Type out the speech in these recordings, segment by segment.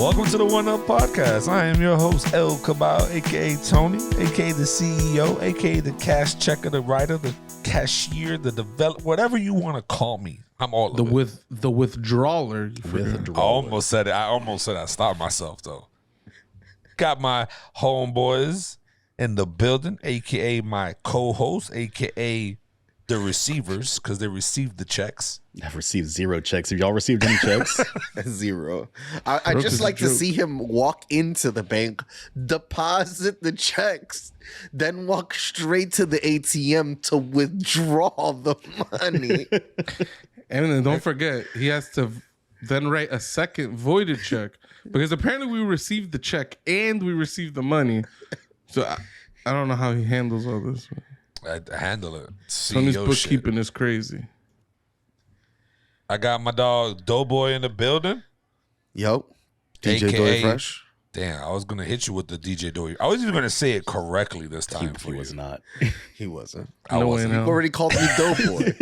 Welcome to the One Up Podcast. I am your host, El Cabal, a.k.a. Tony, a.k.a. the CEO, a.k.a. the cash checker, the writer, the cashier, the developer, whatever you want to call me. I'm all of it. The withdrawer. I almost said it. I stopped myself, though. Got my homeboys in the building, a.k.a. my co-host, a.k.a. the receivers, because they received the checks. I've received 0 checks. Have y'all received any checks? 0. I just like to see him walk into the bank, deposit the checks, then walk straight to the ATM to withdraw the money. And then don't forget, he has to then write a second voided check because apparently we received the check and we received the money. So I don't know how he handles all this. I handle it. Tony's CEO bookkeeping shit. is crazy. I got my dog Doughboy in the building. Yo, DJ Dory Fresh. Damn, I was gonna hit you with the DJ Dory. I was even gonna say it correctly this time. He was not. He wasn't. I wasn't. You already called me Doughboy.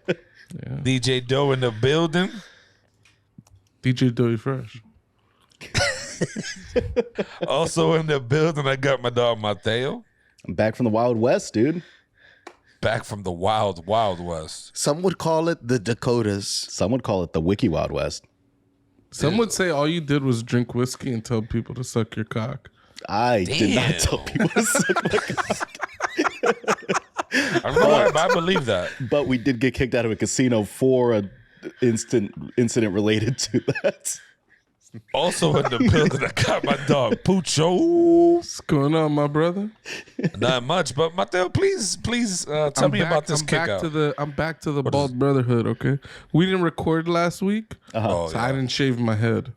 Yeah. DJ Doe in the building. DJ Dory Fresh. Also in the building, I got my dog Mateo. I'm back from the Wild West, dude. Back from the wild, wild west. Some would call it the Dakotas. Some would call it the Wiki Wild West. Some would say all you did was drink whiskey and tell people to suck your cock. I did not tell people to suck my cock. I don't know why, but I believe that. But we did get kicked out of a casino for an incident related to that. Also in the building, I got my dog Pucho. What's going on, my brother? Not much, but Mateo, please tell me about this kick out. I'm back to the Bald Brotherhood, okay? We didn't record last week, so I didn't shave my head.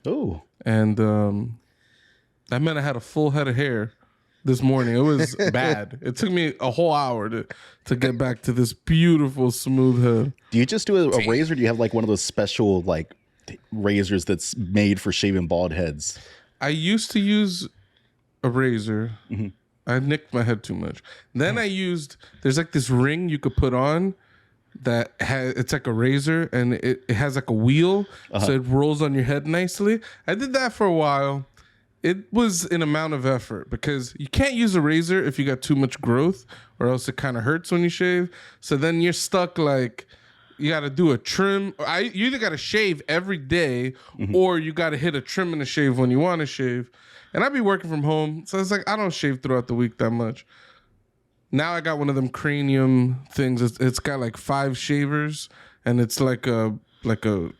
Oh. And that meant I had a full head of hair this morning. It was bad. It took me a whole hour to get back to this beautiful, smooth head. Do you just do a razor? Or do you have like one of those special like razors that's made for shaving bald heads? I used to use a razor. Mm-hmm. I nicked my head too much. Then I used, there's like this ring you could put on that it's like a razor and it has like a wheel. So it rolls on your head nicely. I did that for a while. It was an amount of effort because you can't use a razor if you got too much growth or else it kind of hurts when you shave. So then you're stuck like, you got to do a trim. You either got to shave every day or you got to hit a trim and a shave when you want to shave. And I'd be working from home. So it's like, I don't shave throughout the week that much. Now I got one of them cranium things. It's got like 5 shavers and it's like a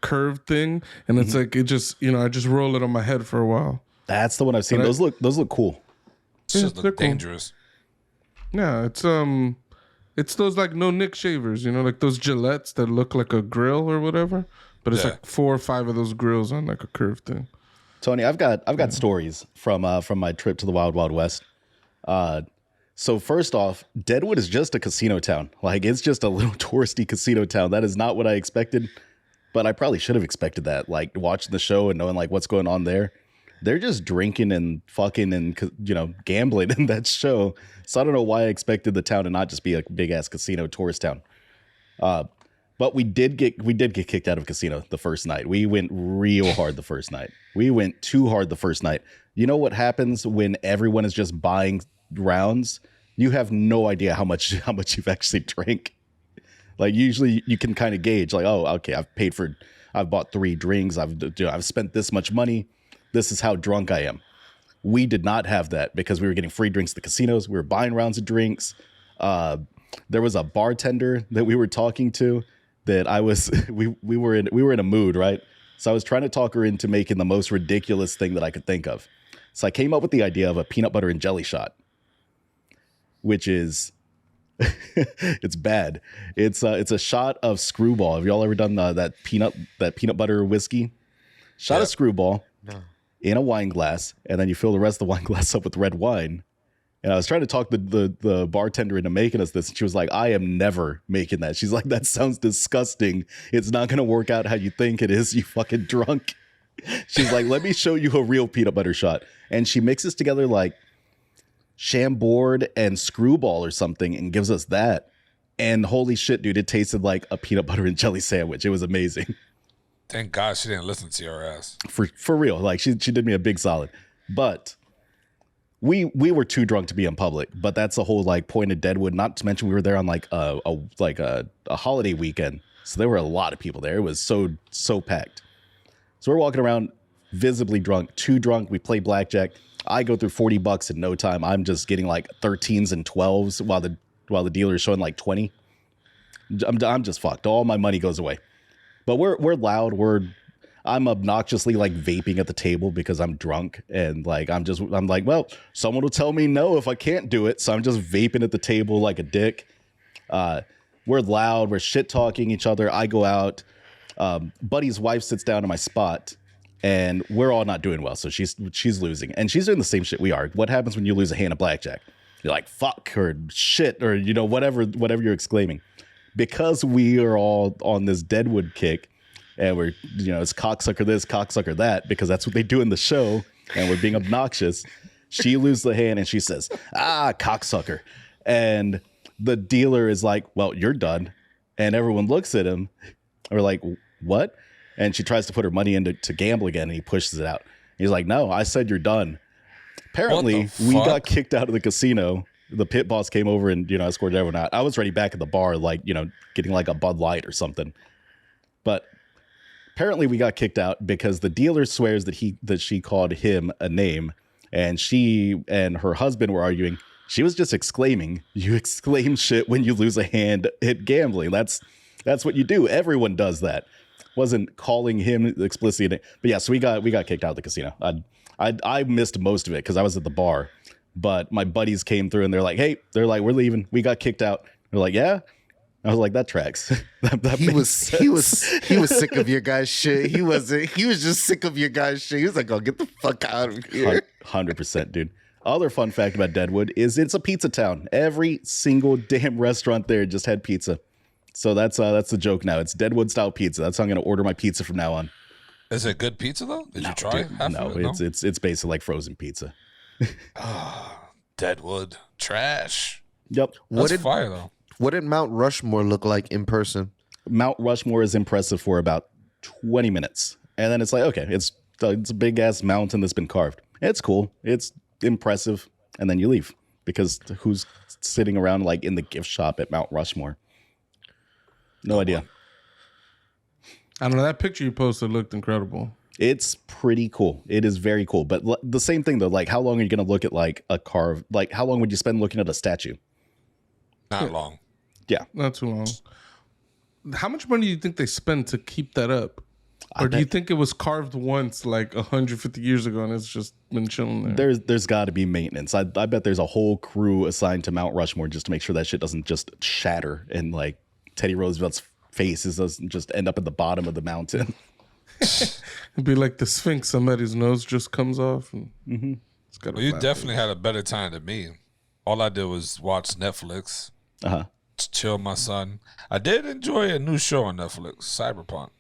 curved thing. And it's like, it just, I just roll it on my head for a while. That's the one I've seen. Those look cool. It's just look dangerous. Cool. Yeah, it's those like no nick shavers, like those Gillettes that look like a grill or whatever. But it's like 4 or 5 of those grills on like a curved thing. Tony, I've got stories from my trip to the Wild Wild West. So first off, Deadwood is just a casino town. Like it's just a little touristy casino town. That is not what I expected, but I probably should have expected that. Like watching the show and knowing like what's going on there. They're just drinking and fucking and gambling in that show. So I don't know why I expected the town to not just be a big ass casino tourist town. But we did get kicked out of a casino the first night. We went real hard the first night. We went too hard the first night. You know what happens when everyone is just buying rounds? You have no idea how much you've actually drank. Like usually you can kind of gauge like, oh, okay, I've bought 3 drinks. I've spent this much money. This is how drunk I am. We did not have that because we were getting free drinks at the casinos. We were buying rounds of drinks. There was a bartender that we were talking to that we were in a mood, right? So I was trying to talk her into making the most ridiculous thing that I could think of. So I came up with the idea of a peanut butter and jelly shot, which is it's bad. It's a shot of Screwball. Have y'all ever done that peanut butter whiskey? Shot of Screwball. No. In a wine glass, and then you fill the rest of the wine glass up with red wine. And I was trying to talk the bartender into making us this, and she was like, I am never making that. She's like, that sounds disgusting. It's not going to work out how you think it is, you fucking drunk. She's like, let me show you a real peanut butter shot. And she mixes together like Chambord and Screwball or something and gives us that. And holy shit, dude, it tasted like a peanut butter and jelly sandwich. It was amazing. Thank God she didn't listen to your ass. For real. Like she did me a big solid. But we were too drunk to be in public. But that's the whole like point of Deadwood. Not to mention we were there on like a holiday weekend. So there were a lot of people there. It was so packed. So we're walking around visibly drunk, too drunk. We play blackjack. I go through $40 in no time. I'm just getting like 13s and 12s while the dealer is showing like 20. I'm just fucked. All my money goes away. But we're loud. I'm obnoxiously like vaping at the table because I'm drunk and like I'm like, well, someone will tell me no if I can't do it. So I'm just vaping at the table like a dick. We're loud. We're shit talking each other. I go out. Buddy's wife sits down in my spot. And we're all not doing well. So she's losing. And she's doing the same shit we are. What happens when you lose a hand of blackjack? You're like, fuck, or shit, or, you know, whatever you're exclaiming. Because we are all on this Deadwood kick, and we're, you know, it's cocksucker this, cocksucker that, because that's what they do in the show, and we're being obnoxious. She loses the hand, and she says, cocksucker. And the dealer is like, well, you're done. And everyone looks at him. We're like, what? And she tries to put her money into to gamble again, and he pushes it out. He's like, no, I said you're done. Apparently, we got kicked out of the casino. The pit boss came over and, you know, escorted everyone out. I was already back at the bar, like, you know, getting like a Bud Light or something. But apparently we got kicked out because the dealer swears that she called him a name, and she and her husband were arguing. She was just exclaiming, you exclaim shit when you lose a hand at gambling. That's what you do. Everyone does that. Wasn't calling him explicitly, but yeah. So we got kicked out of the casino. I missed most of it because I was at the bar, but my buddies came through and they're like, we're leaving. We got kicked out. They're like, yeah. I was like, that tracks. He was sick of your guys' shit. He was just sick of your guys' shit. He was like, oh, get the fuck out of here. 100%, dude. Other fun fact about Deadwood is it's a pizza town. Every single damn restaurant there just had pizza. So that's the joke now. It's Deadwood style pizza. That's how I'm gonna order my pizza from now on. Is it good pizza though? Did you try half of it? No, it's basically like frozen pizza. Deadwood trash. Yep. That's fire though. What did Mount Rushmore look like in person? Mount Rushmore is impressive for about 20 minutes, and then it's like, okay, it's a big ass mountain that's been carved. It's cool. It's impressive, and then you leave because who's sitting around like in the gift shop at Mount Rushmore? No idea. I don't know. That picture you posted looked incredible. It's pretty cool. It is very cool. But the same thing though, like how long are you going to look at like a carve? Like how long would you spend looking at a statue? Not long. Yeah. Not too long. How much money do you think they spend to keep that up? Or do you think it was carved once like 150 years ago and it's just been chilling there? There's got to be maintenance. I bet there's a whole crew assigned to Mount Rushmore just to make sure that shit doesn't just shatter and like Teddy Roosevelt's face doesn't just end up at the bottom of the mountain. It'd be like the Sphinx. Somebody's nose just comes off. And it's got you definitely had a better time than me. All I did was watch Netflix, chill my son. I did enjoy a new show on Netflix, Cyberpunk,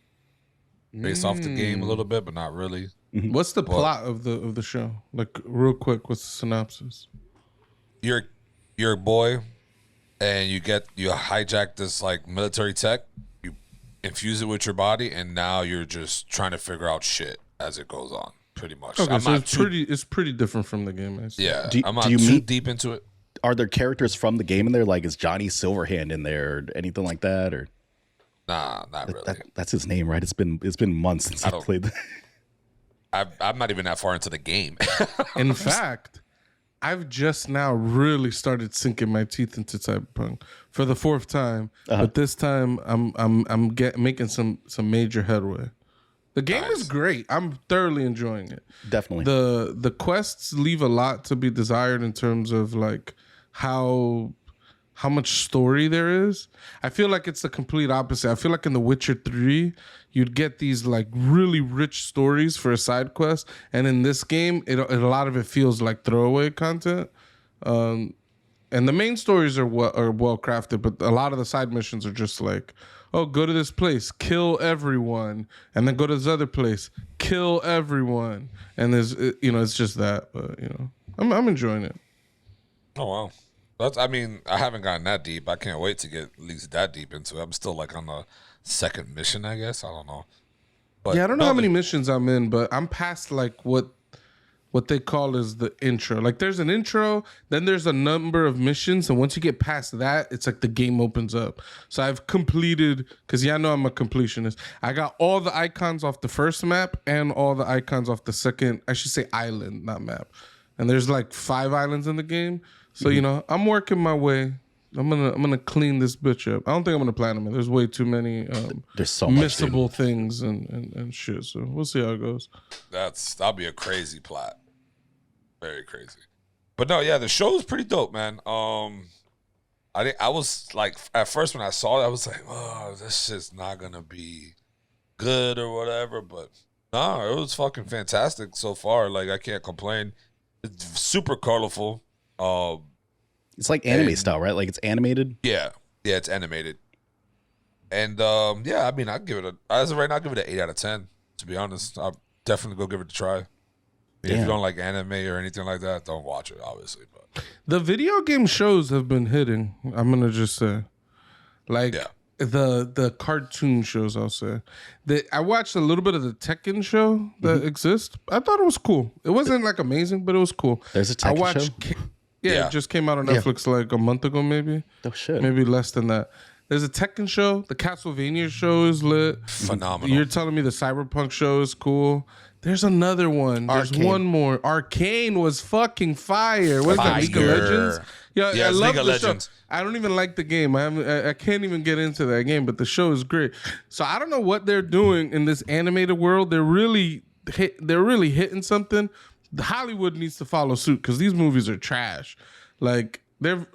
based off the game a little bit, but not really. What's the plot of the show? Like real quick, what's the synopsis? You're a boy, and you hijack this like military tech, you infuse it with your body, and now you're just trying to figure out shit as it goes on, pretty much. Okay, so it's pretty different from the game. Yeah, I'm not too deep into it. Are there characters from the game in there? Like is Johnny Silverhand in there or anything like that? Or nah, not really. That's his name, right? It's been months since I played that. I'm not even that far into the game. In fact, I've just now really started sinking my teeth into Cyberpunk for the fourth time, but this time I'm making some major headway. The game is great. I'm thoroughly enjoying it. Definitely. The quests leave a lot to be desired in terms of like how much story there is. I feel like it's the complete opposite. I feel like in The Witcher 3, you'd get these like really rich stories for a side quest, and in this game, a lot of it feels like throwaway content. And the main stories are well crafted, but a lot of the side missions are just like, oh, go to this place, kill everyone, and then go to this other place, kill everyone, and there's it's just that. But I'm enjoying it. Oh wow. I haven't gotten that deep. I can't wait to get at least that deep into it. I'm still like on the second mission, I guess. I don't know. But Yeah, I don't know how many missions I'm in, but I'm past like what they call is the intro. Like there's an intro, then there's a number of missions, and once you get past that, it's like the game opens up. So I've completed, because I know I'm a completionist. I got all the icons off the first map and all the icons off the second, I should say island, not map. And there's like 5 islands in the game. So, I'm working my way. I'm gonna clean this bitch up. I don't think I'm gonna platinum it. There's way too many there's so much missable things and shit. So we'll see how it goes. That'll be a crazy plot. Very crazy. But no, yeah, the show is pretty dope, man. I was like, at first when I saw it, I was like, oh, this shit's not gonna be good or whatever. But no, it was fucking fantastic so far. Like, I can't complain. It's super colorful. It's like anime style, right? Like it's animated. Yeah, it's animated. And yeah, I mean, as of right now, I'll give it an 8 out of 10. To be honest, I'll definitely go give it a try. If you don't like anime or anything like that, don't watch it, obviously. But the video game shows have been hitting. I'm gonna just say, like the cartoon shows. I'll say I watched a little bit of the Tekken show that exists. I thought it was cool. It wasn't like amazing, but it was cool. There's a Tekken show. Yeah, it just came out on Netflix like a month ago, maybe. Oh shit, maybe less than that. There's a Tekken show. The Castlevania show is lit. Phenomenal. You're telling me the Cyberpunk show is cool. There's another one. There's one more. Arcane was fucking fire. What is that? League of Legends? Yeah, I love the show. I don't even like the game. I can't even get into that game, but the show is great. So I don't know what they're doing in this animated world. They're really hitting something. Hollywood needs to follow suit because these movies are trash. Like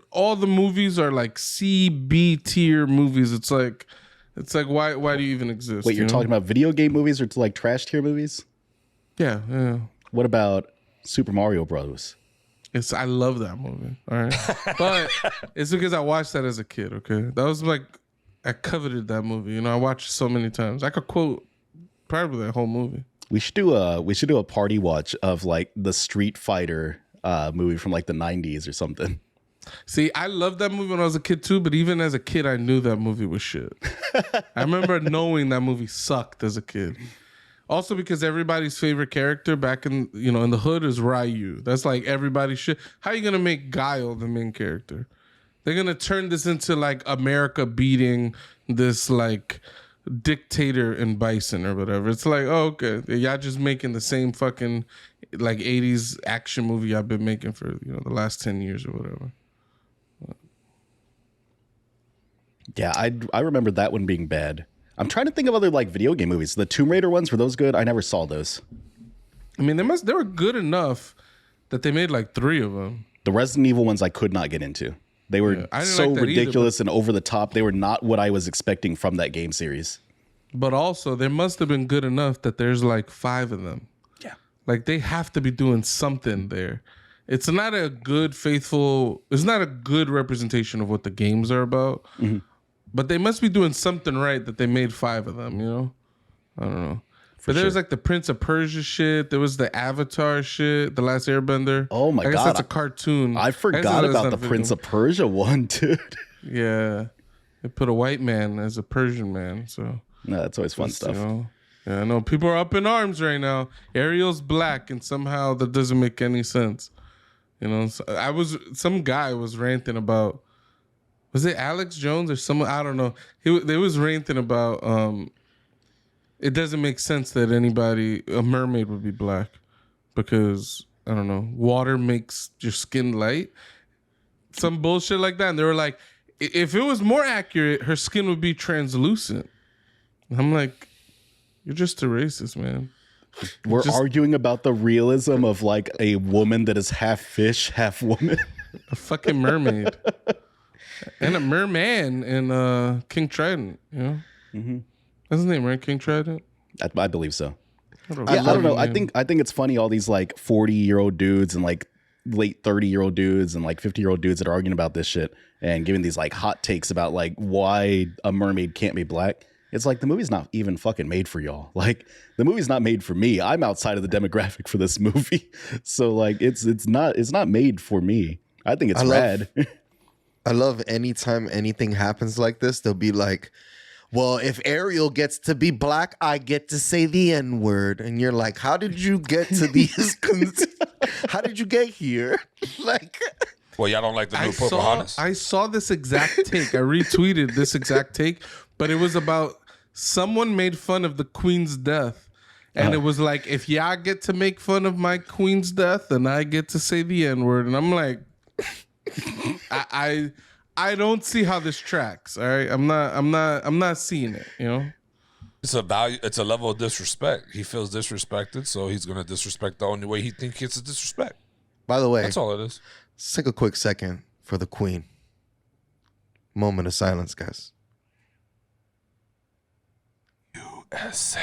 all the movies are like C, B tier movies. It's like why do you even exist? Wait, you're talking about video game movies or like trash tier movies? Yeah. What about Super Mario Bros? I love that movie. All right, but it's because I watched that as a kid. Okay, that was like I coveted that movie. I watched it so many times. I could quote probably that whole movie. We should do a party watch of like the Street Fighter movie from like the 90s or something. See, I loved that movie when I was a kid too, but even as a kid, I knew that movie was shit. I remember knowing that movie sucked as a kid. Also because everybody's favorite character back in in the hood is Ryu. That's like everybody's shit. How are you gonna make Guile the main character? They're gonna turn this into like America beating this like dictator in Bison or whatever. It's like, oh, okay, y'all just making the same fucking like 80s action movie I've been making for the last 10 years or whatever. Yeah, I remember that one being bad. I'm trying to think of other like video game movies. The Tomb Raider ones, were those good? I never saw those. I mean, they were good enough that they made like 3 of them. The Resident Evil ones I could not get into. They were so like ridiculous and over the top. They were not what I was expecting from that game series. But also, they must have been good enough that there's like 5 of them. Yeah. Like they have to be doing something there. It's not a good, it's not a good representation of what the games are about. Mm-hmm. But they must be doing something right that they made 5 of them, I don't know. But there's like the Prince of Persia shit. There was the Avatar shit, The Last Airbender. Oh my God. I guess that's a cartoon. I forgot about the Prince of Persia one, dude. Yeah. They put a white man as a Persian man, so. No, that's always fun stuff. Yeah, I know. People are up in arms right now. Ariel's black, and somehow that doesn't make any sense. Some guy was ranting about, was it Alex Jones or someone? I don't know. They was ranting about it doesn't make sense that a mermaid would be black because, I don't know, water makes your skin light. Some bullshit like that. And they were like, if it was more accurate, her skin would be translucent. And I'm like, you're just a racist, man. We're arguing about the realism of like a woman that is half fish, half woman. A fucking mermaid. And a merman in King Trident, Mm-hmm. That's his name, right? King Trident? I believe so. I don't know. I think it's funny, all these like 40-year-old dudes and like late 30-year-old dudes and like 50-year-old dudes that are arguing about this shit and giving these like hot takes about like why a mermaid can't be black. It's like the movie's not even fucking made for y'all. Like the movie's not made for me. I'm outside of the demographic for this movie. So like it's not made for me. I think it's rad. I love anytime anything happens like this, they'll be like, well, if Ariel gets to be black, I get to say the N-word. And you're like, how did you get to these? How did you get here? Like, well, y'all don't like the new Pocahontas? I saw this exact take. I retweeted this exact take, but it was about someone made fun of the Queen's death. And it was like, if y'all get to make fun of my Queen's death, then I get to say the N-word. And I'm like, I don't see how this tracks. All right, I'm not seeing it. You know, it's a value. It's a level of disrespect. He feels disrespected, so he's gonna disrespect the only way he thinks it's a disrespect. By the way, that's all it is. Let's take a quick second for the Queen. Moment of silence, guys. USA.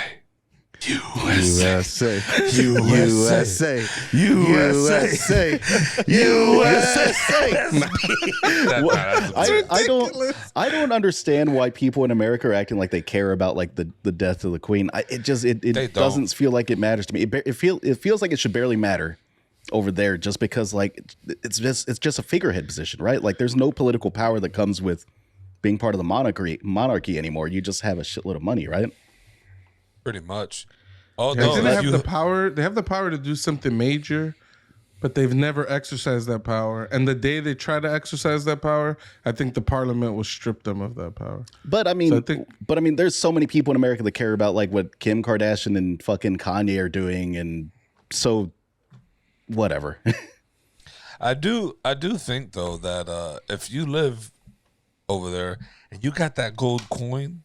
USA. USA. USA. USA. I don't understand why people in America are acting like they care about like the death of the Queen. It doesn't feel like it matters to me. It feels like it should barely matter over there, just because like it's just a figurehead position, right? Like there's no political power that comes with being part of the monarchy anymore. You just have a shitload of money, right? Pretty much. They have the power. They have the power to do something major, but they've never exercised that power. And the day they try to exercise that power, I think the parliament will strip them of that power. But I mean, there's so many people in America that care about like what Kim Kardashian and fucking Kanye are doing, and so whatever. I do think though that if you live over there and you got that gold coin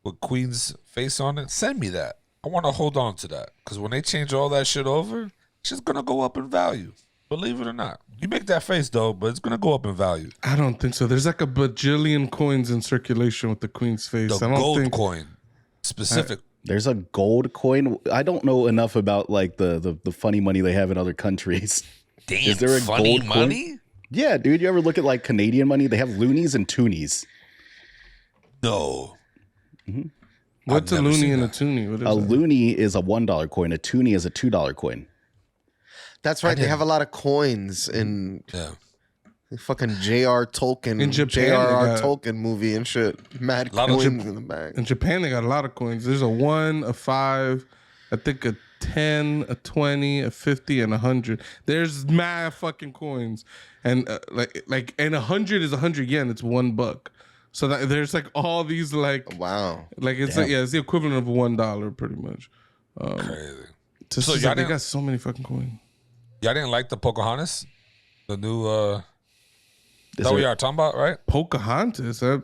with Queen's face on it, send me that. I want to hold on to that, because when they change all that shit over, it's just gonna go up in value. Believe it or not, you make that face though, but it's gonna go up in value. I don't think so. There's like a bajillion coins in circulation with the Queen's face. The gold coin, specific. There's a gold coin. I don't know enough about like the funny money they have in other countries. Damn, is there a funny gold money? Coin? Yeah, dude. You ever look at like Canadian money? They have loonies and toonies. No. Mm-hmm. What's a loonie and a toonie? What is a loonie is a $1 coin. A toonie is a $2 coin. That's right. They have a lot of coins in fucking J.R. Tolkien. In Japan, J.R.R. Tolkien movie and shit. Mad coins in the bag. In Japan, they got a lot of coins. There's a 1, a 5, I think a 10, a 20, a 50, and 100. There's mad fucking coins. And and 100 is 100 yen. It's $1. So that there's like all these like wow, like it's like, it's the equivalent of $1 pretty much. Crazy. So they got so many fucking coins. Y'all didn't like the Pocahontas, the new. That's what y'all talking about, right? Pocahontas. Is that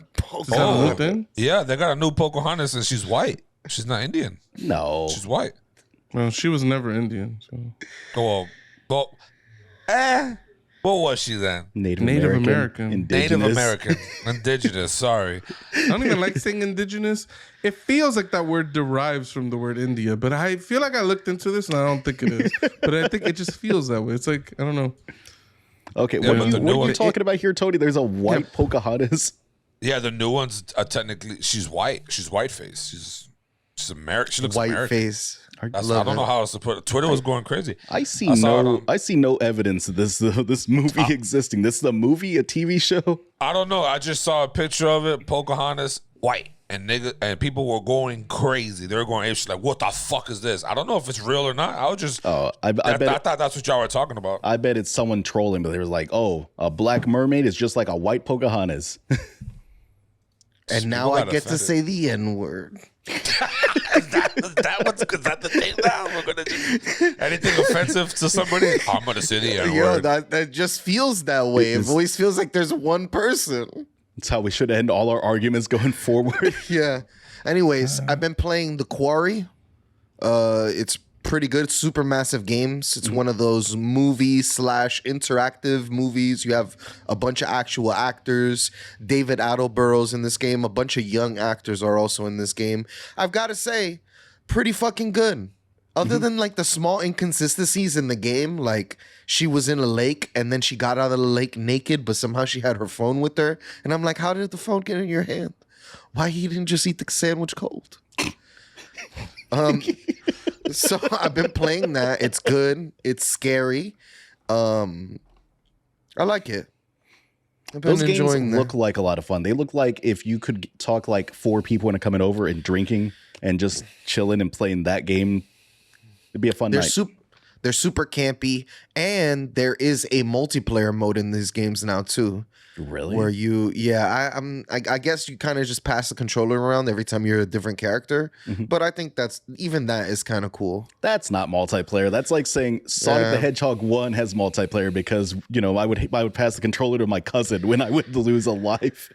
a new thing? Yeah, they got a new Pocahontas, and she's white. She's not Indian. No, she's white. Well, she was never Indian. So. What was she then? Native American. Indigenous, sorry. I don't even like saying indigenous. It feels like that word derives from the word India, but I feel like I looked into this and I don't think it is. But I think it just feels that way. It's like, I don't know. Okay, what are you talking about here, Tony? There's a white Pocahontas? Yeah, the new one's technically, she's white. She's white face. She's American. She looks white American. Face. I don't know how else to put it. Twitter was going crazy. I see no evidence of this movie existing. This is a movie, a TV show. I don't know. I just saw a picture of it. Pocahontas white, and people were going crazy. They were going apeshit, like, what the fuck is this? I don't know if it's real or not. I was just. I thought that's what y'all were talking about. I bet it's someone trolling, but they were like, "Oh, a black mermaid is just like a white Pocahontas." And now I get to say the N-word. Is that the thing now? We're gonna do anything offensive to somebody? I'm gonna say the N-word. That just feels that way. It always feels like there's one person. That's how we should end all our arguments going forward. Yeah. Anyways, I've been playing The Quarry. It's pretty good. Super massive games. It's one of those movie/interactive movies. You have a bunch of actual actors. David Attenborough's in this game. A bunch of young actors are also in this game. I've got to say, pretty fucking good. Other than like the small inconsistencies in the game, like she was in a lake and then she got out of the lake naked, but somehow she had her phone with her. And I'm like, how did the phone get in your hand? Why you didn't just eat the sandwich cold? So I've been playing that. It's good. It's scary. I like it. I've been Those games enjoying them. look like a lot of fun. They look like if you could talk like 4 people into coming over and drinking and just chilling and playing that game, it'd be a fun night. They're super campy, and there is a multiplayer mode in these games now too. Really? Where I guess you kind of just pass the controller around every time you're a different character. But I think that is kind of cool. That's not multiplayer. That's like saying Sonic the Hedgehog 1 has multiplayer because, I would pass the controller to my cousin when I would lose a life.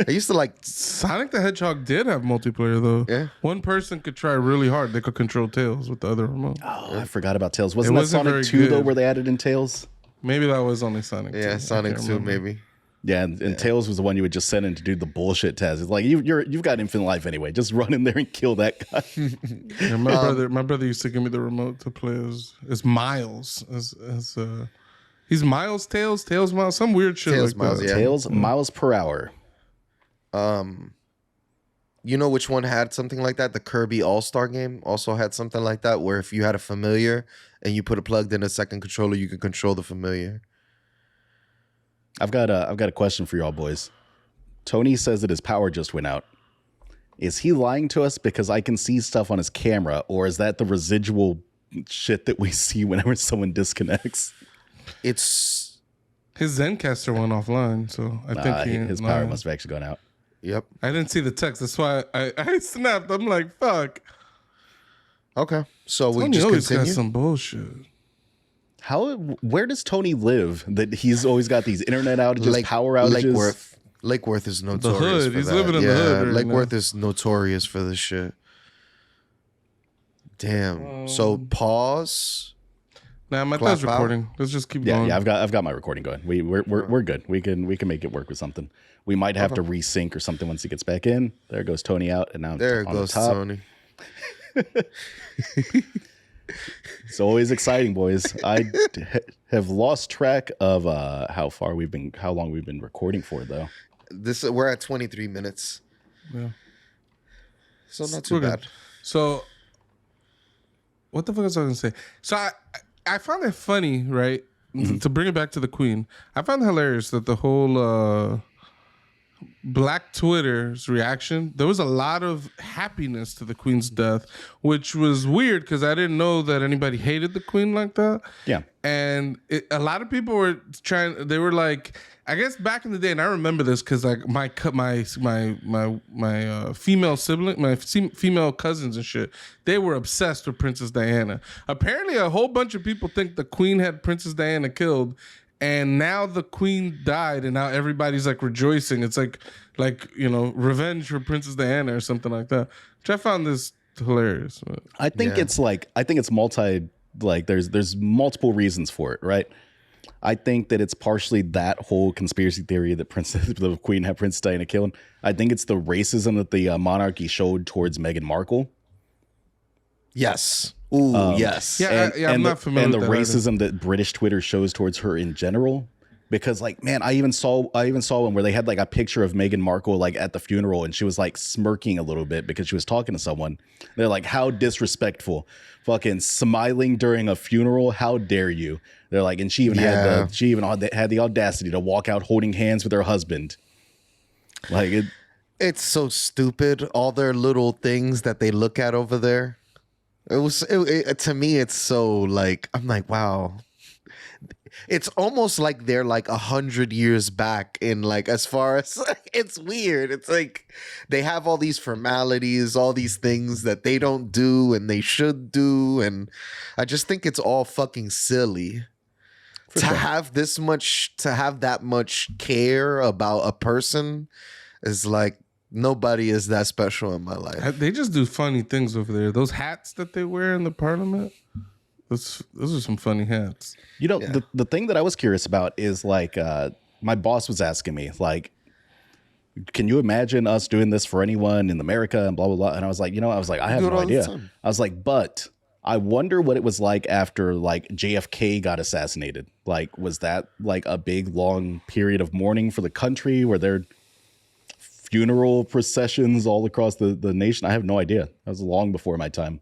I used to like Sonic the Hedgehog did have multiplayer though. Yeah. One person could try really hard. They could control Tails with the other remote. Oh, I forgot about Tails. Wasn't that wasn't Sonic very 2 though good. where they added in Tails? Maybe that was only Sonic 2. Yeah, Sonic 2 remember. maybe. Yeah, and Tails was the one you would just send in to do the bullshit test. It's like you've got infinite life anyway. Just run in there and kill that guy. Yeah, my brother used to give me the remote to play as Miles. He's Miles, Tails, Miles, some weird shit Tails, like Miles, that. yeah. Tails miles per hour. You know which one had something like that? The Kirby All-Star game also had something like that, where if you had a familiar and you put it plugged in a second controller, you could control the familiar. I've got a question for y'all boys. Tony says that his power just went out. Is he lying to us because I can see stuff on his camera, or is that the residual shit that we see whenever someone disconnects? It's His Zencaster went offline, so I think his power must have actually gone out. Yep. I didn't see the text. That's why I snapped. I'm like, fuck. Okay. So we Tony just always got continue. some bullshit. Where does Tony live that he's always got these internet outages, power outages? Lake Worth is notorious hood. for He's that. living in the hood right Lake now. Worth is notorious for this shit. Damn. So pause. Nah, my Clap thing's out. recording. Let's just keep Yeah, going. yeah, I've got my recording going. We're good. We can make it work with something. We might have to resync or something once he gets back in. There goes Tony out, and now There on goes the top. Tony. It's always exciting, boys. I have lost track of how long we've been recording for, though. We're at 23 minutes. Yeah. So not too We're good. bad. So, what the fuck was I going to say? So, I found it funny, right? To bring it back to the Queen. I found it hilarious that the whole Black Twitter's reaction, there was a lot of happiness to the Queen's death, which was weird because I didn't know that anybody hated the Queen like that. Yeah. And a lot of people were they were like, I guess back in the day, and I remember this because like my female sibling, my female cousins and shit, they were obsessed with Princess Diana. Apparently, a whole bunch of people think the Queen had Princess Diana killed, and now the Queen died, and now everybody's like rejoicing. It's like revenge for Princess Diana or something like that. Which I found this hilarious. But. I think it's multi. Like there's multiple reasons for it, right? I think that it's partially that whole conspiracy theory that the Queen had Princess Diana killed. I think it's the racism that the monarchy showed towards Meghan Markle. Yes. Ooh, yes. Yeah, I'm not familiar and the with that racism that British Twitter shows towards her in general. Because like, man, I even saw one where they had like a picture of Meghan Markle like at the funeral, and she was like smirking a little bit because she was talking to someone. They're like, how disrespectful, fucking smiling during a funeral. How dare you? They're like, and she even had the audacity to walk out holding hands with her husband. Like It's so stupid. All their little things that they look at over there. To me, it's so like, I'm like, wow. It's almost like they're like 100 years back in like, as far as it's weird. It's like they have all these formalities, all these things that they don't do and they should do. And I just think it's all fucking silly to have that much care about a person is like, nobody is that special in my life. They just do funny things over there. Those hats that they wear in the parliament, those are some funny hats. You know, the thing that I was curious about is like my boss was asking me like, can you imagine us doing this for anyone in America and blah, blah, blah. And I was like, I have no idea. I was like, but I wonder what it was like after like JFK got assassinated. Like, was that like a big long period of mourning for the country? Were there funeral processions all across the nation? I have no idea. That was long before my time.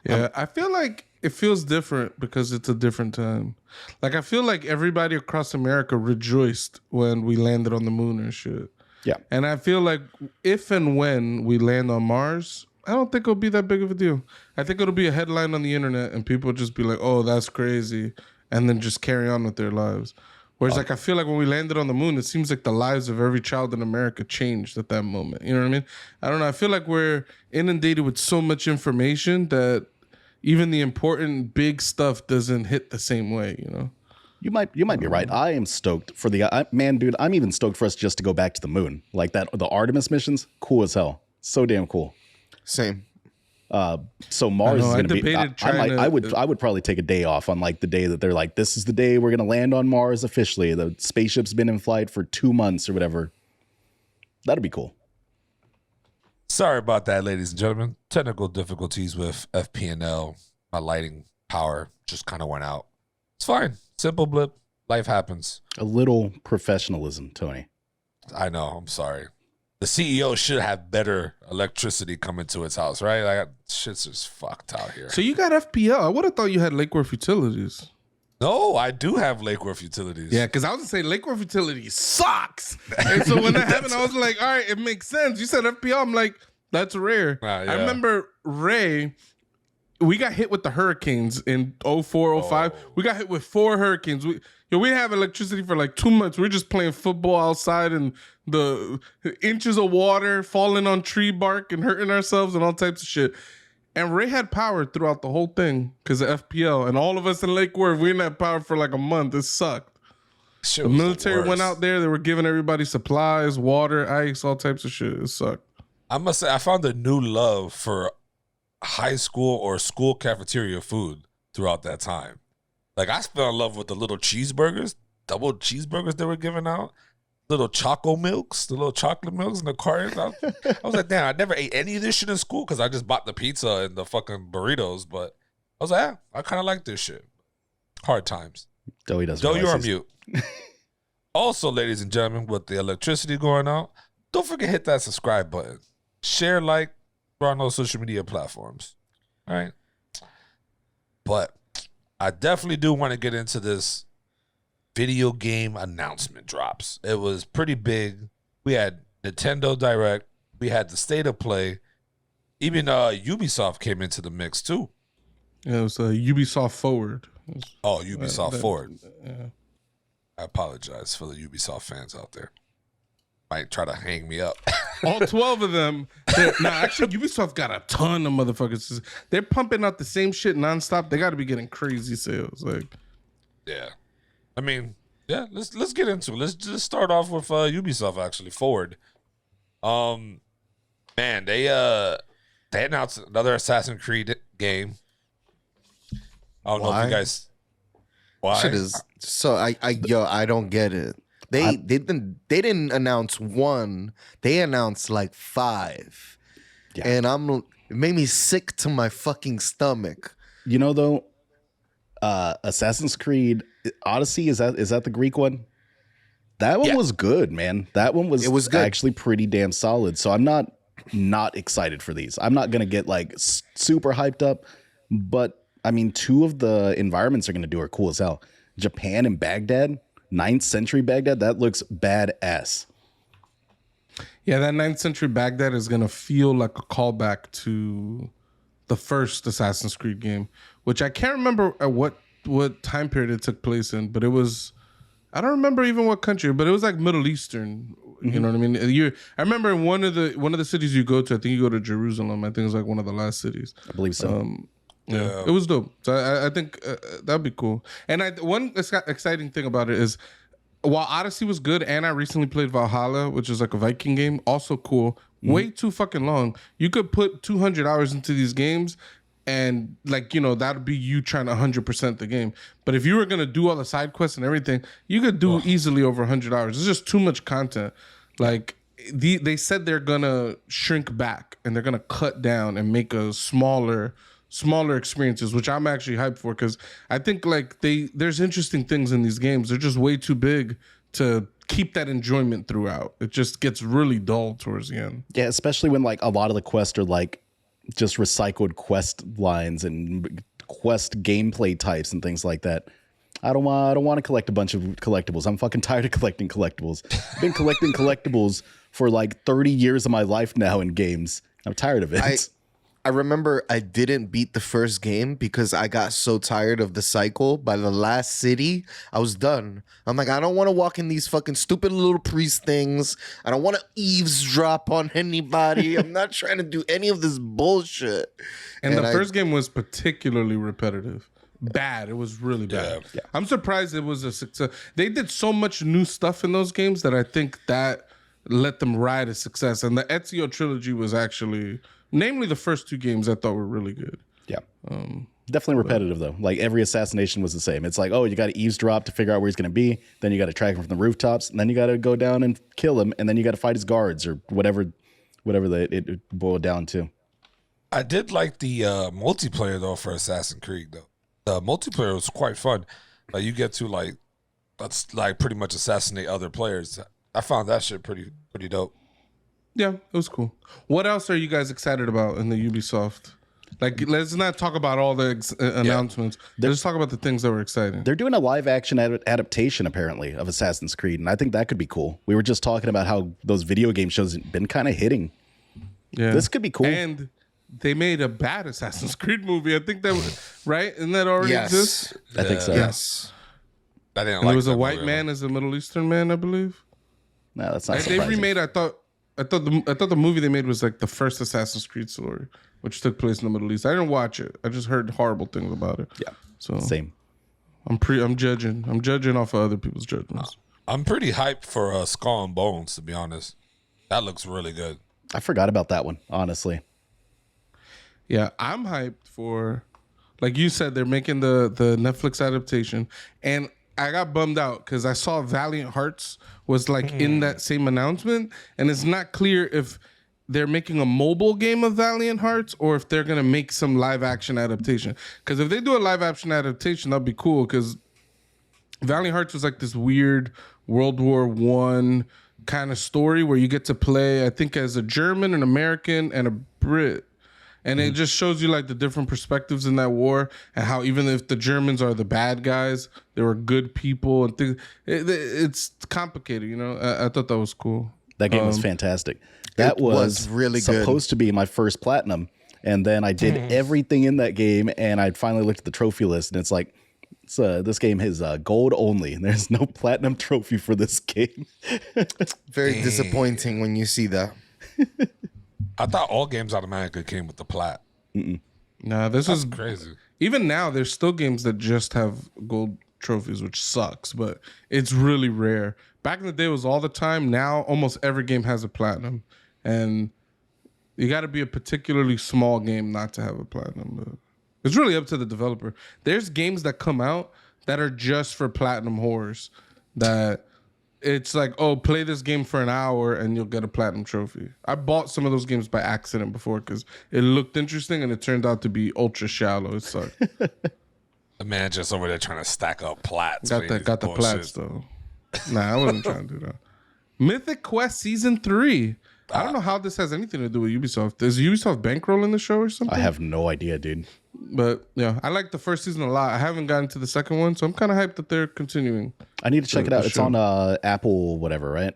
Yeah, I feel like it feels different because it's a different time. Like I feel like everybody across America rejoiced when we landed on the moon and shit. Yeah. And I feel like if and when we land on Mars, I don't think it'll be that big of a deal. I think it'll be a headline on the internet and people will just be like, oh, that's crazy. And then just carry on with their lives. Whereas like I feel like when we landed on the moon, it seems like the lives of every child in America changed at that moment. You know what I mean? I don't know. I feel like we're inundated with so much information that even the important big stuff doesn't hit the same way, you know? You might be right. I am stoked for man, dude. I'm even stoked for us just to go back to the moon. Like the Artemis missions, cool as hell. So damn cool. Same. So Mars is going to be. I I would probably take a day off on like the day that they're like, this is the day we're going to land on Mars officially. The spaceship's been in flight for 2 months or whatever. That'd be cool. Sorry about that, ladies and gentlemen. Technical difficulties with FPNL. My lighting power just kind of went out. It's fine. Simple blip. Life happens. A little professionalism, Tony. I know. I'm sorry. The CEO should have better electricity coming to its house, right? Like, shit's just fucked out here. So you got FPL. I would have thought you had Lake Worth Utilities. No, I do have Lake Worth Utilities. Yeah, because I was going to say Lake Worth Utilities sucks. And so when that happened, I was like, all right, it makes sense. You said FPL. I'm like, that's rare. Yeah. I remember Ray, we got hit with the hurricanes in 04, 05. We got hit with 4 hurricanes. We didn't have electricity for like 2 months. We were just playing football outside and the inches of water falling on tree bark and hurting ourselves and all types of shit. And Ray had power throughout the whole thing because of FPL. And all of us in Lake Worth, we didn't have power for like a month. It sucked. Shit The was military worst. went out there. They were giving everybody supplies, water, ice, all types of shit. It sucked. I must say, I found a new love for high school or school cafeteria food throughout that time. Like, I fell in love with the little cheeseburgers, double cheeseburgers they were giving out, little choco milks, the little chocolate milks in the cartons. I was like, damn, I never ate any of this shit in school because I just bought the pizza and the fucking burritos. But I was like, yeah, I kind of like this shit. Hard times. Doe doesn't. Joe, you're on realize mute. Also, ladies and gentlemen, with the electricity going out, don't forget to hit that subscribe button. Share, like, we're on those social media platforms. All right. But I definitely do want to get into this video game announcement drops. It was pretty big. We had Nintendo Direct. We had the State of Play. Even Ubisoft came into the mix too. Yeah, it was Ubisoft Forward. Oh, Ubisoft Forward. Yeah. I apologize for the Ubisoft fans out there. Might try to hang me up. All 12 of them. Actually, Ubisoft got a ton of motherfuckers. They're pumping out the same shit nonstop. They got to be getting crazy sales. Like, Yeah. I mean, yeah, let's get into it. Let's just start off with Ubisoft actually Forward. Man, they announced another Assassin's Creed game. I don't know if you guys why. Shit is so I don't get it. They didn't announce one. They announced like 5. Yeah. And it made me sick to my fucking stomach. You know, though, Assassin's Creed Odyssey, is that the Greek one? That one was good, man. That one was good. Actually pretty damn solid. So I'm not excited for these. I'm not gonna get like super hyped up, but I mean, 2 of the environments are gonna do are cool as hell. Japan and Baghdad, 9th century Baghdad. That looks badass. yeah, that 9th century Baghdad is going to feel like a callback to the first Assassin's Creed game, which I can't remember at what time period it took place in, but it was, I don't remember even what country, but it was like Middle Eastern. You know what I mean? I remember in one of the cities you go to, I think you go to Jerusalem. I think it's like one of the last cities. I believe so. Yeah, it was dope. So I think that'd be cool. And one exciting thing about it is, while Odyssey was good, and I recently played Valhalla, which is like a Viking game, also cool. Way too fucking long. You could put 200 hours into these games, and like, you know, that'd be you trying to 100% the game. But if you were gonna do all the side quests and everything, you could do easily over 100 hours. It's just too much content. Like they said they're gonna shrink back and they're gonna cut down and make a smaller experiences, which I'm actually hyped for, because I think like there's interesting things in these games. They're just way too big to keep that enjoyment throughout. It just gets really dull towards the end. Yeah, especially when like a lot of the quests are like just recycled quest lines and quest gameplay types and things like that. I don't want to collect a bunch of collectibles. I'm fucking tired of collecting collectibles. I've been collecting collectibles for like 30 years of my life now in games. I'm tired of it. I remember I didn't beat the first game because I got so tired of the cycle. By the last city, I was done. I'm like, I don't want to walk in these fucking stupid little priest things. I don't want to eavesdrop on anybody. I'm not trying to do any of this bullshit. And the first game was particularly repetitive. Bad. It was really bad. Yeah. I'm surprised it was a success. They did so much new stuff in those games that I think that let them ride a success. And the Ezio trilogy was actually... Namely, the first 2 games I thought were really good. Yeah. Definitely repetitive, though. Like, every assassination was the same. It's like, oh, you got to eavesdrop to figure out where he's going to be. Then you got to track him from the rooftops. And then you got to go down and kill him. And then you got to fight his guards or whatever it boiled down to. I did like the multiplayer, though, for Assassin's Creed, though. The multiplayer was quite fun. Like, you get to, like, pretty much assassinate other players. I found that shit pretty dope. Yeah, it was cool. What else are you guys excited about in the Ubisoft? Like, let's not talk about all the announcements. Let's just talk about the things that were exciting. They're doing a live action adaptation, apparently, of Assassin's Creed, and I think that could be cool. We were just talking about how those video game shows have been kind of hitting. Yeah, this could be cool. And they made a bad Assassin's Creed movie. I think that was right. And that already exists. I think so. Yes. I didn't And like it was that a white movie, man as a Middle Eastern man, I believe. No, that's not And surprising. they remade. I thought the movie they made was like the first Assassin's Creed story, which took place in the Middle East. I didn't watch it. I just heard horrible things about it. Yeah. So Same. I'm judging. I'm judging off of other people's judgments. I'm pretty hyped for Skull and Bones, to be honest. That looks really good. I forgot about that one, honestly. Yeah, I'm hyped for, like you said, they're making the Netflix adaptation, and I got bummed out because I saw Valiant Hearts was like in that same announcement, and it's not clear if they're making a mobile game of Valiant Hearts or if they're gonna make some live action adaptation. Because if they do a live action adaptation, that'd be cool. Because Valiant Hearts was like this weird World War I kind of story where you get to play, I think, as a German, an American, and a Brit. And it just shows you like the different perspectives in that war and how even if the Germans are the bad guys, they were good people and things. It's complicated, you know. I thought that was cool. That game was fantastic. That was really good. Supposed to be my first platinum, and then I did everything in that game, and I finally looked at the trophy list, and it's like, this game is gold only, and there's no platinum trophy for this game. Very disappointing when you see that. I thought all games automatically came with the plat. Nah, this is Crazy. even now. There's still games that just have gold trophies, which sucks, but it's really rare. Back in the day, it was all the time. Now, almost every game has a platinum, and you got to be a particularly small game not to have a platinum. But it's really up to the developer. There's games that come out that are just for platinum whores. That it's like, oh, play this game for an hour and you'll get a platinum trophy. I bought some of those games by accident before because it looked interesting and it turned out to be ultra shallow. It sucked. The man just over there trying to stack up plats. Got the plats though. Nah, I wasn't trying to do that. Mythic Quest Season 3. I don't know how this has anything to do with Ubisoft. Is Ubisoft bankrolling the show or something? I have no idea, dude. But yeah, I like the first season a lot. I haven't gotten to the second one, so I'm kind of hyped that they're continuing. I need to check it out. It's on Apple, whatever, right?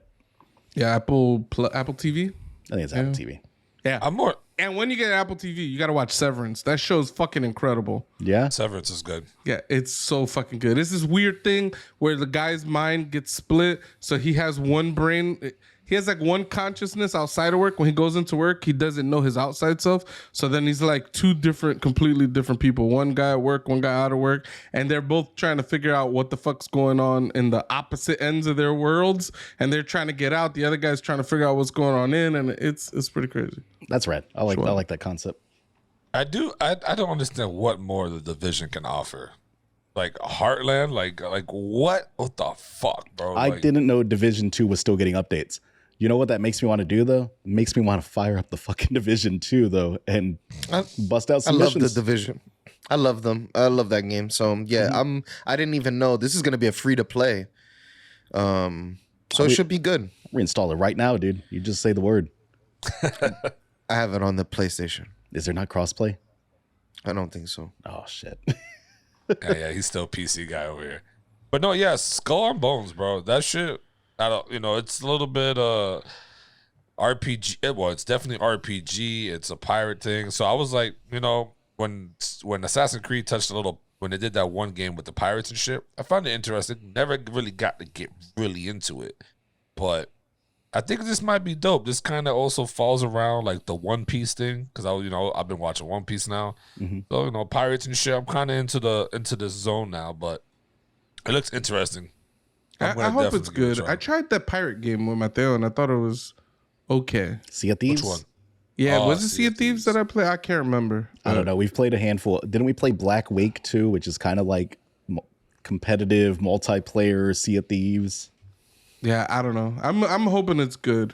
Yeah, Apple TV. I think it's Apple TV. Yeah, I'm more. and when you get Apple TV, you got to watch Severance. That show's fucking incredible. Yeah. Severance is good. Yeah, it's so fucking good. It's this weird thing where the guy's mind gets split, so he has one brain. He has like one consciousness outside of work. When he goes into work, he doesn't know his outside self. So then he's like two completely different people. One guy at work, one guy out of work. And they're both trying to figure out what the fuck's going on in the opposite ends of their worlds. And they're trying to get out. The other guy's trying to figure out what's going on in. And it's pretty crazy. That's right. I like that concept. I don't understand what more the Division can offer. Like Heartland, like what the fuck, bro? I didn't know Division 2 was still getting updates. You know what that makes me want to do, though? It makes me want to fire up the fucking Division 2, though, and bust out some missions. I love the Division. I love them. I love that game. So, yeah, I didn't even know. This is going to be a free-to-play. So it should be good. Reinstall it right now, dude. You just say the word. I have it on the PlayStation. Is there not crossplay? I don't think so. Oh shit. Yeah, he's still PC guy over here. But no, yeah, Skull and Bones, bro. That shit, I don't, it's a little bit RPG. Well, it's definitely RPG. It's a pirate thing. So I was like, when Assassin's Creed touched when they did that one game with the pirates and shit, I found it interesting. Never really got to get really into it, but I think this might be dope. This kind of also falls around like the One Piece thing because I've been watching One Piece now. So pirates and shit. I'm kind of into this zone now, but it looks interesting. I hope it's good. I tried that pirate game with Mateo and I thought it was okay. Sea of Thieves? Which one? Yeah, was it Sea of Thieves that I played? I can't remember. I don't know. We've played a handful. Didn't we play Black Wake too, which is kind of like competitive multiplayer Sea of Thieves? Yeah, I don't know. I'm hoping it's good.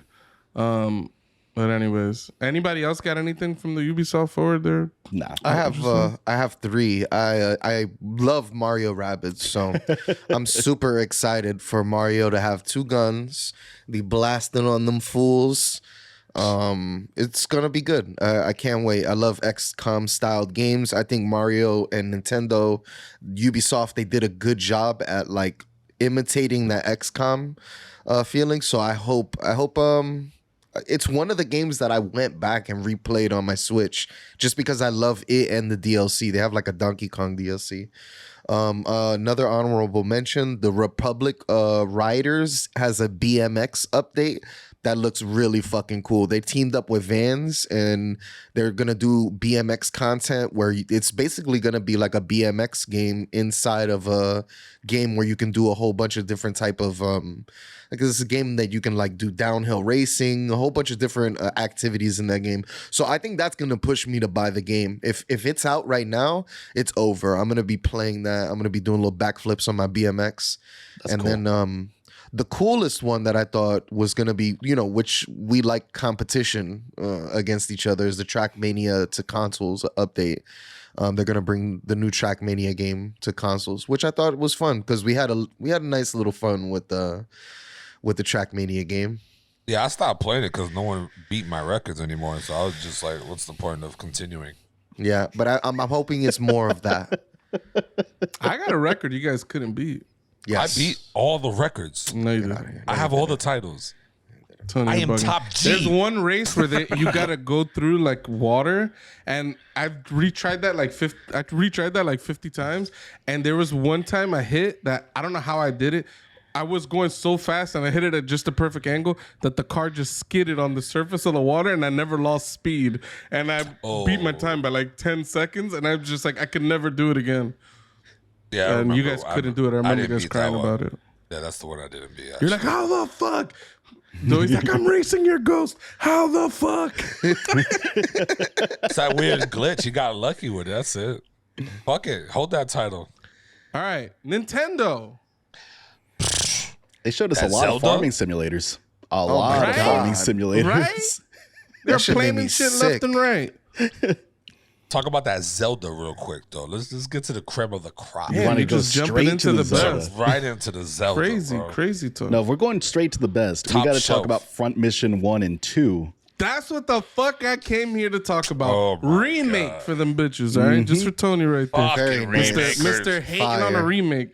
But anyways, anybody else got anything from the Ubisoft Forward there? Nah. I have 3. I love Mario Rabbids, so I'm super excited for Mario to have 2 guns, be blasting on them fools. It's gonna be good. I can't wait. I love XCOM styled games. I think Mario and Nintendo, Ubisoft, they did a good job at like imitating that XCOM feeling. So I hope it's one of the games that I went back and replayed on my Switch just because I love it and the DLC. They have like a Donkey Kong DLC. Another honorable mention, the Republic Riders has a BMX update that looks really fucking cool. They teamed up with Vans and they're gonna do BMX content where it's basically gonna be like a BMX game inside of a game where you can do a whole bunch of different type of like this is a game that you can like do downhill racing, a whole bunch of different activities in that game. So I think that's gonna push me to buy the game. If it's out right now, it's over. I'm gonna be playing that. I'm gonna be doing little backflips on my BMX. That's and cool. then the coolest one that I thought was going to be, which we like competition against each other is the Trackmania to consoles update. They're going to bring the new Trackmania game to consoles, which I thought was fun because we had a nice little fun with the Trackmania game. Yeah, I stopped playing it because no one beat my records anymore. So I was just like, what's the point of continuing? Yeah, but I'm hoping it's more of that. I got a record you guys couldn't beat. Yes. I beat all the records. No, you didn't. I have all the titles. Tony, I am you're bugging. top G. There's one race where you gotta go through like water, and I've retried that like 50 times. And there was one time I hit that I don't know how I did it. I was going so fast and I hit it at just the perfect angle that the car just skidded on the surface of the water, and I never lost speed. And I beat my time by like 10 seconds, and I'm just like I could never do it again. Yeah, And you guys couldn't do it. I remember you didn't guys beat crying that one. about it. Yeah, that's the one I didn't beat. You're like, how the fuck? No, he's like, I'm racing your ghost. How the fuck? It's that weird glitch. You got lucky with it. That's it. Fuck it. Hold that title. All right, Nintendo. They showed us That a lot of Zelda? farming simulators. A lot my of God. farming simulators. Right? They're shit made me planning shit sick. left and right. Talk about that Zelda real quick, though. Let's get to the creme of the crop. Yeah, wanna you're go just jumping straight into to the the Zelda. best. Right into the Zelda. bro. Crazy talk. No, if we're going straight to the best, Top we got to shelf. talk about Front Mission 1 and 2. That's what the fuck I came here to talk about. Oh my Remake God. for them bitches, all right? Just for Tony right there. Fucking Very remakers. Mr. Hating on a Fire. remake.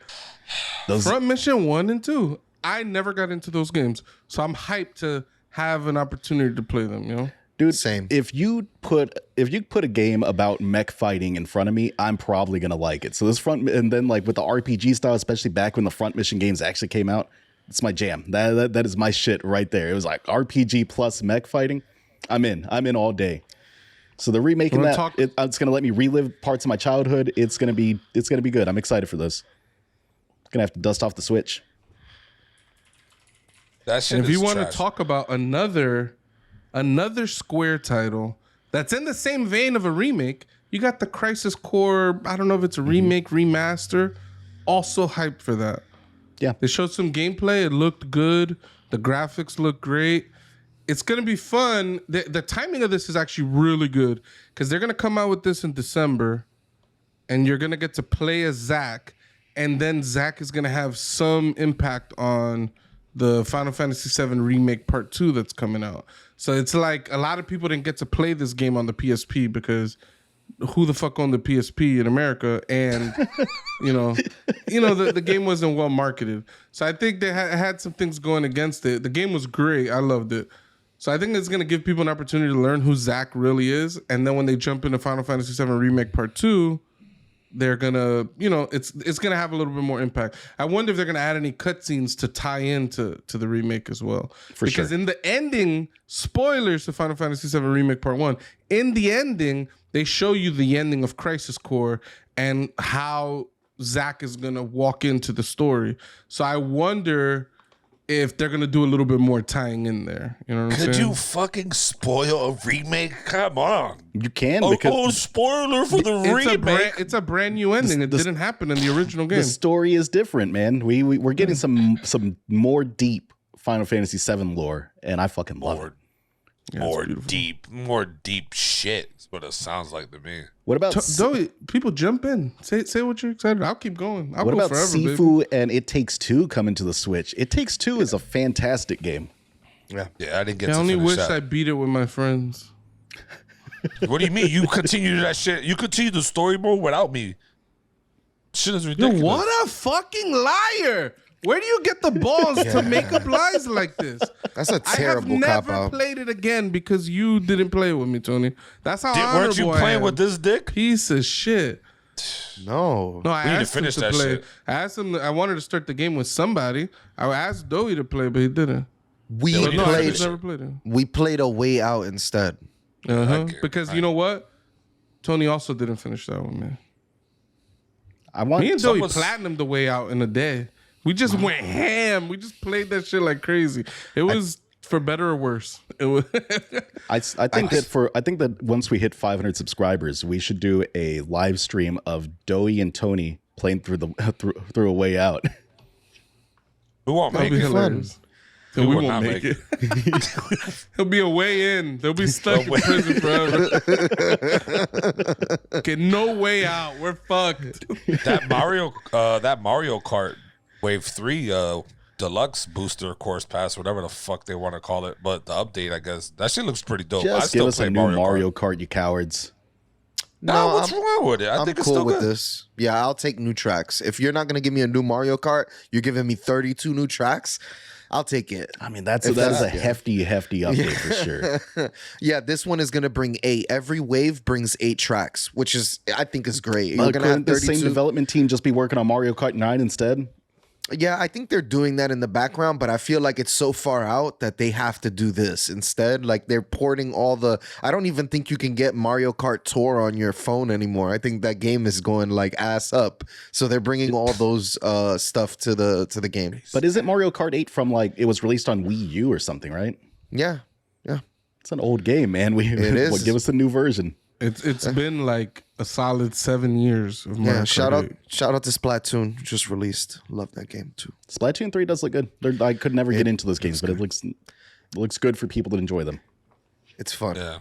Those, Front Mission 1 and 2. I never got into those games, so I'm hyped to have an opportunity to play them, you know? dude, Same. If you put a game about mech fighting in front of me, I'm probably gonna like it. So this and then like with the RPG style, especially back when the Front Mission games actually came out, it's my jam. That is my shit right there. It was like RPG plus mech fighting. I'm in all day. So the remaking Wanna that talk- it's gonna let me relive parts of my childhood. It's gonna be good. I'm excited for this. Gonna have to dust off the Switch. That shit And if is you want trash. to talk about another Square title that's in the same vein of a remake, you got the Crisis Core. I don't know if it's a remake, remaster. Also hyped for that. Yeah. They showed some gameplay. It looked good. The graphics look great. It's going to be fun. The timing of this is actually really good because they're going to come out with this in December, and you're going to get to play as Zack, and then Zack is going to have some impact on the Final Fantasy VII Remake Part 2 that's coming out. So it's like a lot of people didn't get to play this game on the PSP because who the fuck owned the PSP in America, and the game wasn't well marketed. So I think they had some things going against it. The game was great. I loved it. So I think it's going to give people an opportunity to learn who Zack really is. And then when they jump into Final Fantasy VII Remake Part 2, they're going to, it's going to have a little bit more impact. I wonder if they're going to add any cutscenes to tie into the remake as well. Because in the ending, spoilers to Final Fantasy VII Remake Part 1, in the ending, they show you the ending of Crisis Core and how Zack is going to walk into the story. So I wonder if they're gonna do a little bit more tying in there. You know what I'm saying? Could you fucking spoil a remake? Come on. You can because spoiler for the remake. It's a brand new ending. It didn't happen in the original game. The story is different, man. We're getting some more deep Final Fantasy VII lore, and I fucking love it. Yeah, more deep shit is what it sounds like to me. What about Zoe? People jump in. Say what you're excited. I'll keep going. I'll what go about forever, Sifu baby. and It Takes Two coming to the Switch? It Takes Two is a fantastic game. Yeah, I didn't get. I to only finish wish that. I beat it with my friends. What do you mean? You continue that shit? You continue the story mode without me? Shit is ridiculous. Yo, what a fucking liar! Where do you get the balls to make up lies like this? That's a terrible I have cop never out. played it again because you didn't play it with me, Tony. That's how honorable Weren't you I playing am. with this dick? Piece of shit. No. No, I We need to asked him finish to that play. shit. I asked him. I wanted to start the game with somebody. I asked Doey to play, but he didn't. We Yeah, we need to No, I finish just it. never played it. we played A Way Out instead. Okay, Because right. you know what? Tony also didn't finish that one, man. I want Me and Doey Someone's- platinumed the way out in a day. We just went ham. We just played that shit like crazy. It was for better or worse. It was. I think that once we hit 500 subscribers, we should do a live stream of Doey and Tony playing through A Way Out. We won't That'll make be it. hilarious. We We will won't not make make it. He'll be a way in. They'll be stuck in prison forever. Get no way out. We're fucked. That Mario Kart Wave 3 deluxe booster course pass, whatever the fuck they want to call it, but the update, I guess that shit looks pretty dope. I Just still give us play a new Mario Kart, you cowards. Nah, what's wrong with it? I I'm think it's cool still with good. this. Yeah, I'll take new tracks. If you're not gonna give me a new Mario Kart, you're giving me 32 new tracks. I'll take it. I mean, that If is a that's- hefty update for sure. Yeah, this one is gonna bring 8. Every wave brings 8 tracks, which is I think is great. You're gonna have Couldn't the 32. same development team just be working on Mario Kart 9 instead? Yeah, I think they're doing that in the background, but I feel like it's so far out that they have to do this instead. Like they're porting all the. I don't even think you can get Mario Kart Tour on your phone anymore. I think that game is going like ass up. So they're bringing all those stuff to the game. But isn't Mario Kart 8 from it was released on Wii U or something, right? Yeah, It's an old game, man. It is. Give us a new version. It's been like a solid 7 years of Mario yeah. Kart 8. Shout out to Splatoon, just released. Love that game too. Splatoon 3 does look good. I could never get into those games, but it looks good for people that enjoy them. It's fun. Yeah.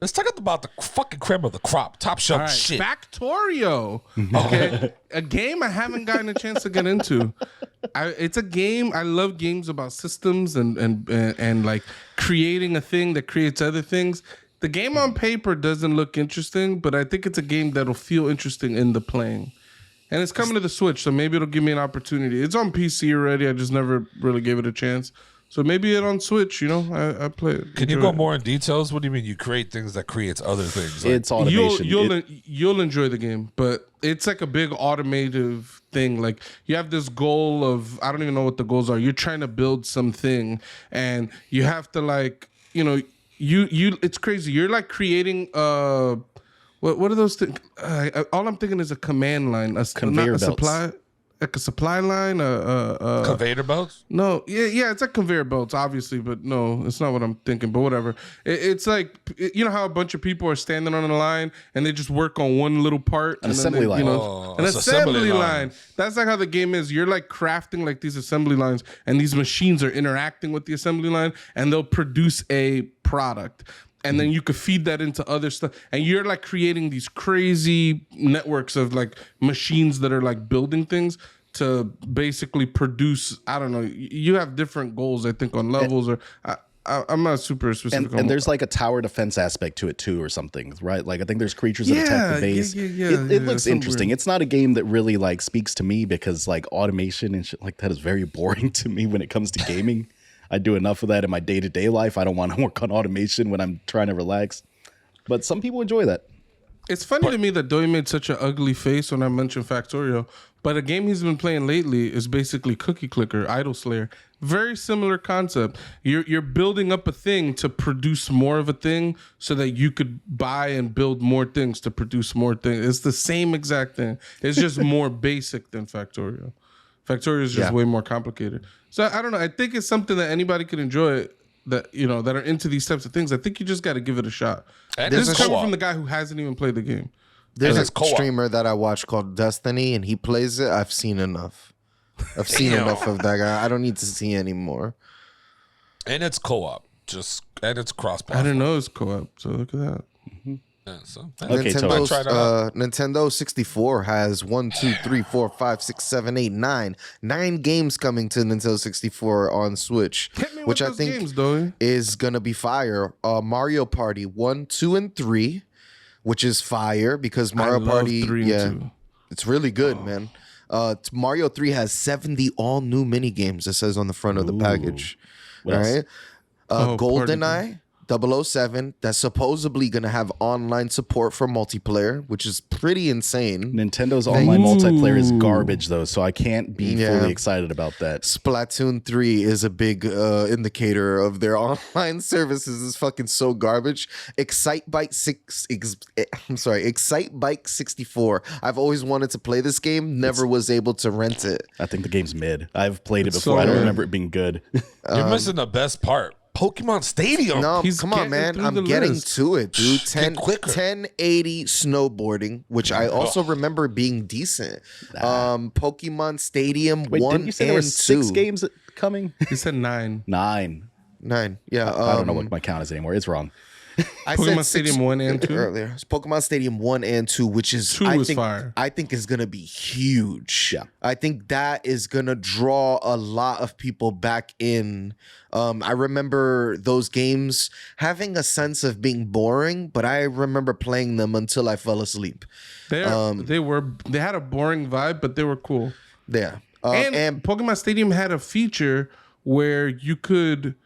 Let's talk about the fucking creme of the crop. Top shelf All right, shit. Factorio. Okay, a game I haven't gotten a chance to get into. It's a game. I love games about systems and like creating a thing that creates other things. The game on paper doesn't look interesting, but I think it's a game that'll feel interesting in the playing. And it's coming to the Switch, so maybe it'll give me an opportunity. It's on PC already. I just never really gave it a chance. So maybe it on Switch, I play it. Can you enjoy go it. more in details? What do you mean you create things that creates other things? Like, It's automation. You'll enjoy the game, but it's like a big automative thing. Like you have this goal of, I don't even know what the goals are. You're trying to build something, and you have to it's crazy. You're like creating what are those things? All I'm thinking is a command line, Conveyor not a belts. supply. Like a supply line, conveyor belts? no, yeah, it's like conveyor belts, obviously, but no, it's not what I'm thinking. But whatever, it's like you know how a bunch of people are standing on a line and they just work on one little part, An and then assembly line. an it's assembly line. That's like how the game is. You're like crafting like these assembly lines, and these machines are interacting with the assembly line, and they'll produce a product. And then you could feed that into other stuff. And you're like creating these crazy networks of like machines that are like building things to basically produce, I don't know, you have different goals, I think, on levels or I'm not super specific. And there's like a tower defense aspect to it too, or something, right? Like I think there's creatures that attack the base. It looks interesting. It's not a game that really like speaks to me because like automation and shit like that is very boring to me when it comes to gaming. I do enough of that in my day-to-day life. I don't want to work on automation when I'm trying to relax. But some people enjoy that. It's funny to me that Doi made such an ugly face when I mentioned Factorio, but a game he's been playing lately is basically Cookie Clicker, Idol Slayer. Very similar concept. You're building up a thing to produce more of a thing so that you could buy and build more things to produce more things. It's the same exact thing. It's just more basic than Factorio. Factorio is just way more complicated. So I don't know. I think it's something that anybody could enjoy that, you know, that are into these types of things. I think you just got to give it a shot. And this is coming from the guy who hasn't even played the game. There's a streamer that I watch called Destiny, and he plays it. I've seen enough. I've seen enough of that guy. I don't need to see anymore. And it's co-op, and it's cross-platform. I didn't know it's co-op, so look at that. Mm-hmm. Yeah, so, okay, Nintendo 64 has 1, 2, 3, 4, 5, 6, 7, 8, 9 games coming to Nintendo 64 on Switch, which I think is gonna be fire. Mario Party 1, 2, and 3, which is fire because Mario Party, it's really good, man. Mario 3 has 70 all new mini games. It says on the front of the package. All right, GoldenEye 007 that's supposedly going to have online support for multiplayer, which is pretty insane. Nintendo's online multiplayer is garbage, though, so I can't be fully excited about that. Splatoon 3 is a big indicator of their online services. Is fucking so garbage. Excitebike 64. I've always wanted to play this game, never was able to rent it. I think the game's mid. I've played it before. I don't remember it being good. You're missing the best part. Pokemon Stadium. No, come on, man. I'm getting to it, dude. 1080 snowboarding, which I also remember being decent. Pokemon Stadium 1 didn't you say and there were 2. 6 games coming? He said 9. 9. Yeah. I don't know what my count is anymore. It's wrong. I Pokemon said Stadium 1 and 2 earlier. It's Pokemon Stadium 1 and 2, which is 2 was fire. I think is gonna be huge. Yeah. I think that is gonna draw a lot of people back in. I remember those games having a sense of being boring, but I remember playing them until I fell asleep. They had a boring vibe, but they were cool. Yeah. And Pokemon Stadium had a feature where you could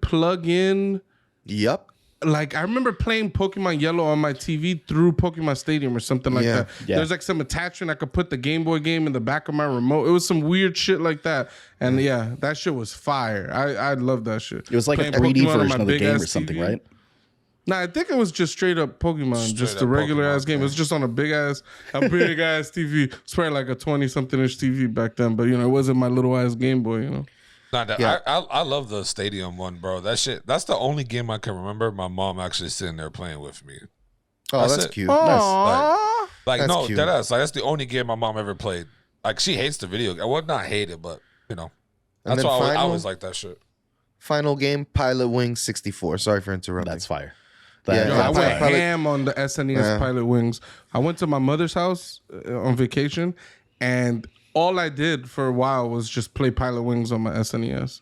plug in. Yep. Like I remember playing Pokemon Yellow on my TV through Pokemon Stadium or something like that. Yeah. There's like some attachment I could put the Game Boy game in the back of my remote. It was some weird shit like that. And that shit was fire. I love that shit. It was like playing a 3D Pokemon version of the game or something, TV. right? Nah, I think it was just straight up Pokemon, just a regular ass game. It was just on a big ass TV. It's probably like a 20-something inch TV back then, but it wasn't my little ass Game Boy, I love the Stadium one, bro. That shit. That's the only game I can remember my mom actually sitting there playing with me. Oh, that's cute. Nice. Like That's no, cute. that's the only game my mom ever played. Like she hates the video game. Well, not hate it, but that's then why I always like that shit. Final game, Pilot Wings 64. Sorry for interrupting. That's fire. I went ham on the SNES Pilot Wings. I went to my mother's house on vacation, and all I did for a while was just play Pilot Wings on my SNES.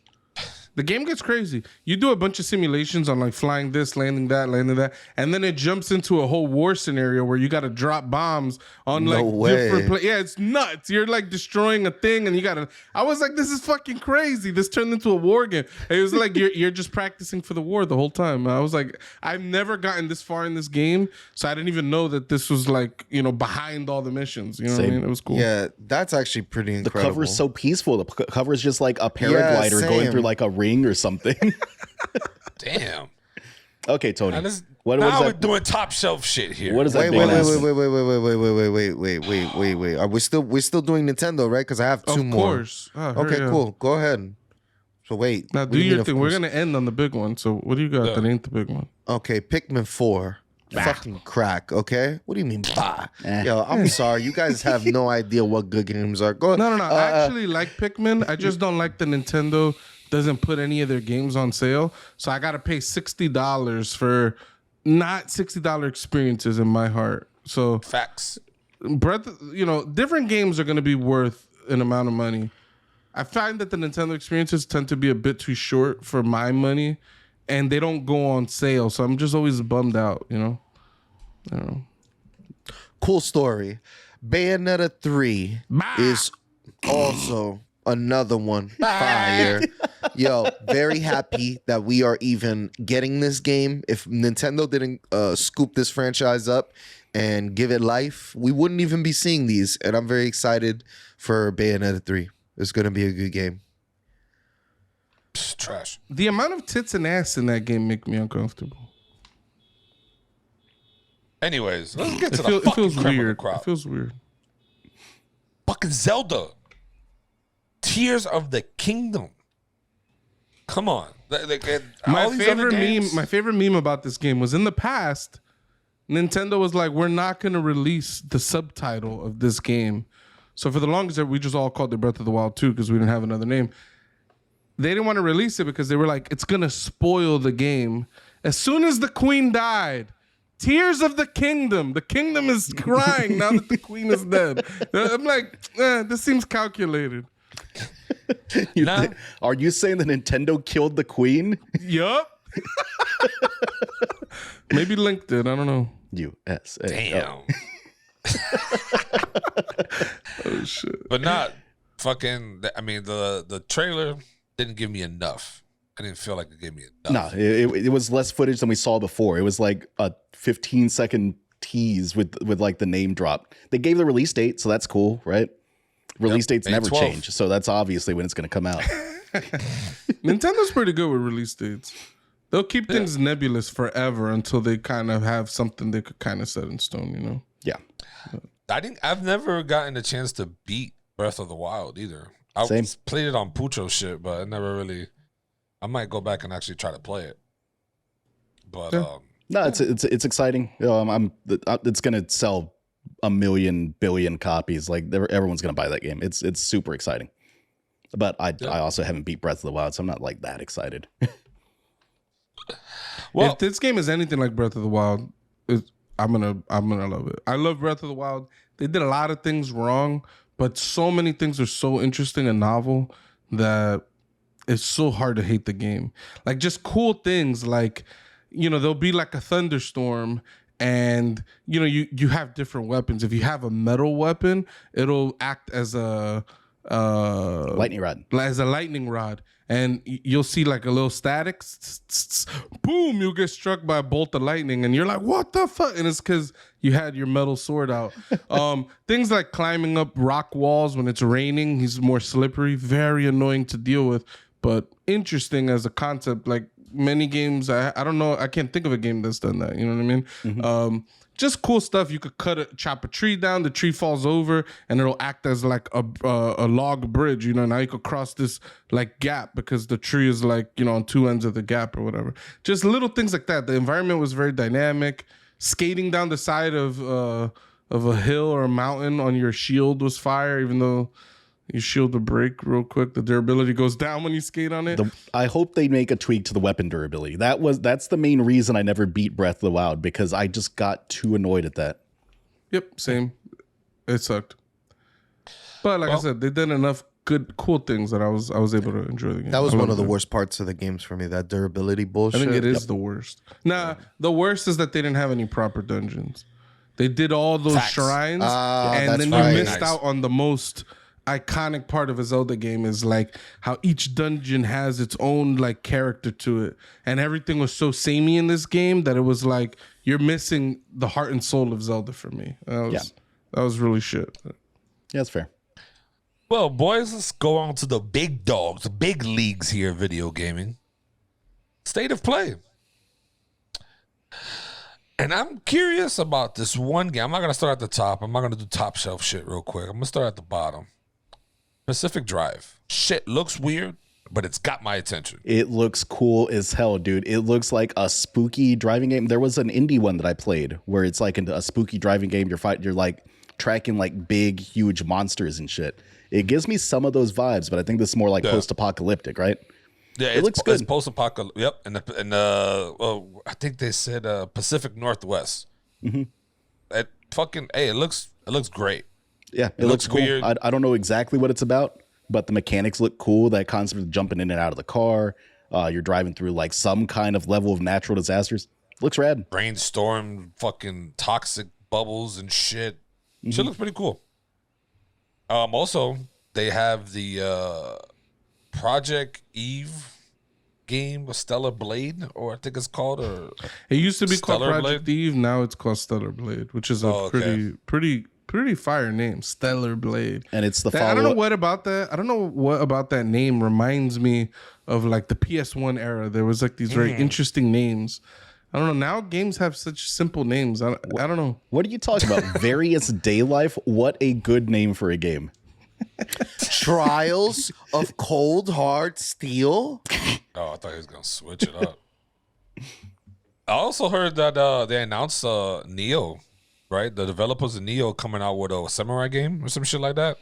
The game gets crazy. You do a bunch of simulations on like flying this, landing that, and then it jumps into a whole war scenario where you got to drop bombs on different yeah, it's nuts. You're like destroying a thing, and you got to. I was like, this is fucking crazy. This turned into a war game. It was like you're just practicing for the war the whole time. I was like, I've never gotten this far in this game, so I didn't even know that this was like behind all the missions. You know what I mean? It was cool. Yeah, that's actually pretty incredible. The cover is so peaceful. The cover is just like a paraglider going through like a ring or something. Damn. Okay, Tony. Now we're doing top shelf shit here. What is that? Wait. Are we still doing Nintendo, right? Because I have two more. Of course. Okay, cool. Go ahead. So wait. Now do your thing. We're gonna end on the big one. So what do you got that ain't the big one? Okay, Pikmin 4. Fucking crack, okay? What do you mean, bah? Yo, I'm sorry. You guys have no idea what good games are. Go. No. I actually like Pikmin. I just don't like the Nintendo doesn't put any of their games on sale. So I got to pay $60 for not $60 experiences in my heart. So facts. Different games are going to be worth an amount of money. I find that the Nintendo experiences tend to be a bit too short for my money, and they don't go on sale. So I'm just always bummed out, you know? I don't know. Cool story. Bayonetta 3 is also another one. Fire. Yo, very happy that we are even getting this game. If Nintendo didn't scoop this franchise up and give it life, we wouldn't even be seeing these. And I'm very excited for Bayonetta 3. It's going to be a good game. Trash. The amount of tits and ass in that game make me uncomfortable. Anyways, let's get to It the feels fucking creme of the weird. crop. It feels weird. Fucking Zelda. Tears of the Kingdom. Come on. My favorite meme about this game was in the past, Nintendo was like, we're not going to release the subtitle of this game. So for the longest time, we just all called it Breath of the Wild 2 because we didn't have another name. They didn't want to release it because they were like, it's going to spoil the game. As soon as the queen died, Tears of the Kingdom. The kingdom is crying now that the queen is dead. I'm like, this seems calculated. Are you saying that Nintendo killed the queen? Yup. Maybe Link did. I don't know. USA. Damn. Oh, shit. But not fucking, I mean, the trailer didn't give me enough. I didn't feel like it gave me enough. No, it was less footage than we saw before. It was like a 15-second tease with like the name drop. They gave the release date, so that's cool, right? Release dates May never 12th. change, so that's obviously when it's going to come out. Nintendo's pretty good with release dates. They'll keep things nebulous forever until they kind of have something they could kind of set in stone, you know? Yeah. I've never gotten a chance to beat Breath of the Wild either. I Same. played it on Pucho shit, but I never really. I might go back and actually try to play it. But No, it's exciting. It's going to sell 1 billion copies. Like everyone's going to buy that game. It's super exciting. But I also haven't beat Breath of the Wild, so I'm not like that excited. Well, if this game is anything like Breath of the Wild, I'm gonna love it. I love Breath of the Wild. They did a lot of things wrong, but so many things are so interesting and novel that it's so hard to hate the game. Like just cool things, like there'll be like a thunderstorm, and you have different weapons. If you have a metal weapon, it'll act as a Lightning rod. As a lightning rod. And you'll see like a little static, boom, you'll get struck by a bolt of lightning, and you're like, what the fuck? And it's because you had your metal sword out. Things like climbing up rock walls when it's raining, he's more slippery, very annoying to deal with, but interesting as a concept. Like many games, I don't know, I can't think of a game that's done that, you know what I mean? Mm-hmm. Just cool stuff. You could chop a tree down, the tree falls over, and it'll act as like a log bridge. Now you could cross this like gap because the tree is like on two ends of the gap or whatever. Just little things like that. The environment was very dynamic. Skating down the side of a hill or a mountain on your shield was fire, even though your shield will break real quick. The durability goes down when you skate on it. I hope they make a tweak to the weapon durability. That's the main reason I never beat Breath of the Wild, because I just got too annoyed at that. Yep, same. It sucked. But like I said, they did enough cool things that I was able to enjoy the game. That was one of the worst parts of the games for me, that durability bullshit. I think it is the worst. The worst is that they didn't have any proper dungeons. They did all those shrines, and then you missed out on the most iconic part of a Zelda game, is like how each dungeon has its own like character to it, and everything was so samey in this game that it was like you're missing the heart and soul of Zelda for me. That was really shit. Yeah, that's fair. Well, boys, let's go on to the big dogs, the big leagues here, video gaming. State of play. And I'm curious about this one game. I'm not going to start at the top. I'm not going to do top shelf shit real quick. I'm going to start at the bottom. Pacific Drive. Shit looks weird, but it's got my attention. It looks cool as hell, dude. It looks like a spooky driving game. There was an indie one that I played where it's like a spooky driving game. You're like tracking like big, huge monsters and shit. It gives me some of those vibes, but I think this is more like post-apocalyptic, right? Yeah, it looks good. It's post-apocalyptic. Yep, and I think they said Pacific Northwest. Mm-hmm. It looks great. Yeah, it looks cool. weird. I don't know exactly what it's about, but the mechanics look cool. That concept of jumping in and out of the car, you're driving through like some kind of level of natural disasters. Looks rad. Brainstorm, fucking toxic bubbles and shit. Shit looks pretty cool. Also, they have the Project Eve game, Stellar Blade, or I think it's called, or It used to be called Stellar Project Blade? Eve. Now it's called Stellar Blade, which is a okay. pretty fire name, Stellar Blade. And it's the I don't know follow-up. what about that. I don't know what about that name reminds me of like the PS1 era. There was like these very interesting names. I don't know. Now games have such simple names. I don't know. What are you talking about? Various Day Life? What a good name for a game. Trials of Cold Hard Steel. Oh, I thought he was gonna switch it up. I also heard that they announced Neo, right? The developers of Neo coming out with a samurai game or some shit like that.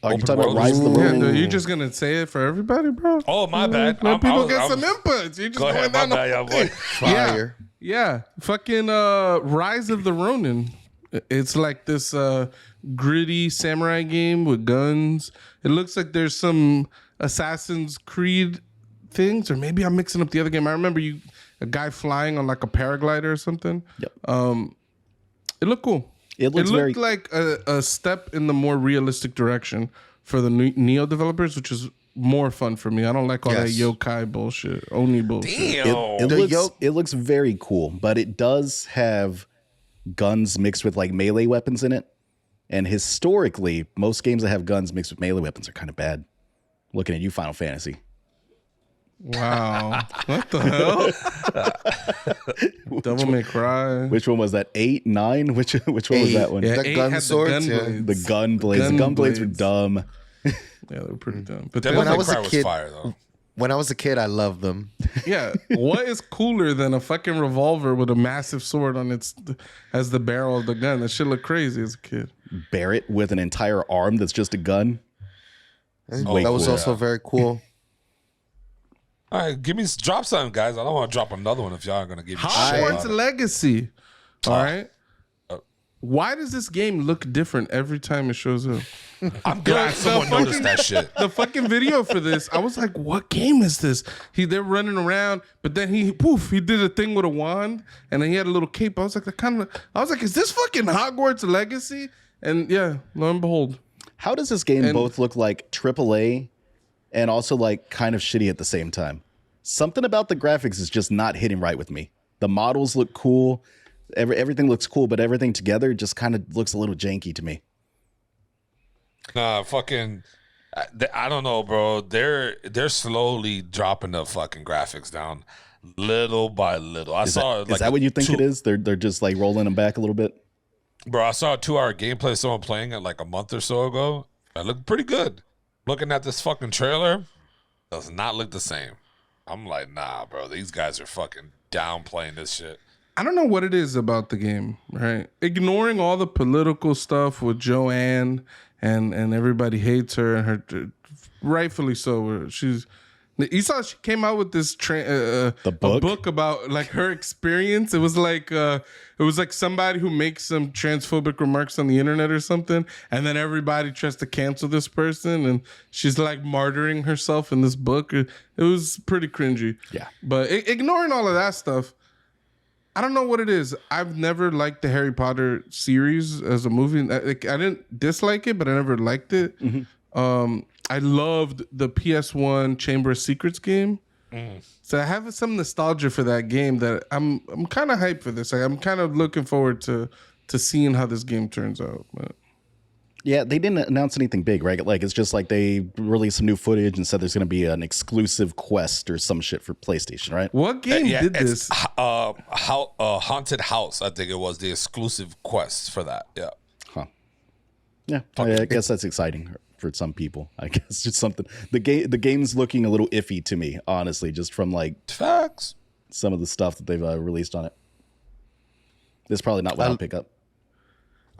Are you Open talking about world. Rise of the Yeah, Ronin? dude, you're just gonna say it for everybody, bro. Oh, my bad. Let people I get was- some inputs. You're just Go going ahead, my down the bad, whole y'all boy. thing. Fire. Yeah, fucking Rise of the Ronin. It's like this gritty samurai game with guns. It looks like there's some Assassin's Creed things, or maybe I'm mixing up the other game. I remember a guy flying on like a paraglider or something. Yep. It looked cool. It looks very- looked like a step in the more realistic direction for the Neo developers, which is more fun for me. I don't like all that Yes. yokai bullshit, Oni bullshit. Damn. It looks very cool, but it does have guns mixed with like melee weapons in it. And historically, most games that have guns mixed with melee weapons are kind of bad. Looking at you, Final Fantasy. Wow. What the hell? Devil May Cry. Which one was that? 8, 9? Which one was 8. that one? Yeah, The 8 gun had swords, the yeah. gun blades. The gun blades. The gun blades were blades. dumb. Yeah, they were pretty dumb. But Devil then, I May was a Cry was kid- fire though. When I was a kid, I loved them. yeah, what is cooler than a fucking revolver with a massive sword on its as the barrel of the gun? That shit looked crazy as a kid. Barrett with an entire arm that's just a gun. Way That was cool. also very cool. All right, drop something, guys. I don't want to drop another one if y'all are gonna give me shit Hogwarts about it. Legacy. All right. Why does this game look different every time it shows up? I'm glad the someone fucking- noticed that shit. The fucking video for this, I was like, "What game is this?" They're running around, but then he did a thing with a wand, and then he had a little cape. I was like, "Is this fucking Hogwarts Legacy?" And yeah, lo and behold, How does this game both look like AAA and also like kind of shitty at the same time? Something about the graphics is just not hitting right with me. The models look cool. Everything looks cool, but everything together just kind of looks a little janky to me. Nah, fucking. I don't know, bro. They're slowly dropping the fucking graphics down, little by little. Is that what you think it is? They're just like rolling them back a little bit. Bro, I saw a 2-hour gameplay of someone playing it like a month or so ago. It looked pretty good. Looking at this fucking trailer, does not look the same. I'm like, nah, bro. These guys are fucking downplaying this shit. I don't know what it is about the game, right? Ignoring all the political stuff with Joanne and everybody hates her and her rightfully so. You saw she came out with this book? a book about like her experience. It was like somebody who makes some transphobic remarks on the internet or something, and then everybody tries to cancel this person, and she's like martyring herself in this book. It was pretty cringy. Yeah. But ignoring all of that stuff, I don't know what it is. I've never liked the Harry Potter series as a movie. I didn't dislike it, but I never liked it. I loved the PS1 Chamber of Secrets game. So I have some nostalgia for that game that I'm kind of hyped for this. Like, I'm kind of looking forward to seeing how this game turns out. But Yeah, they didn't announce anything big, right? Like, it's just like they released some new footage and said there's going to be an exclusive quest or some shit for PlayStation, right? what game did this? Haunted House, I think it was the exclusive quest for that. Yeah. Yeah, I guess that's exciting for some people. I guess just something. The game's looking a little iffy to me, honestly, just from like Facts. some of the stuff that they've released on it. It's probably not what I'll pick up.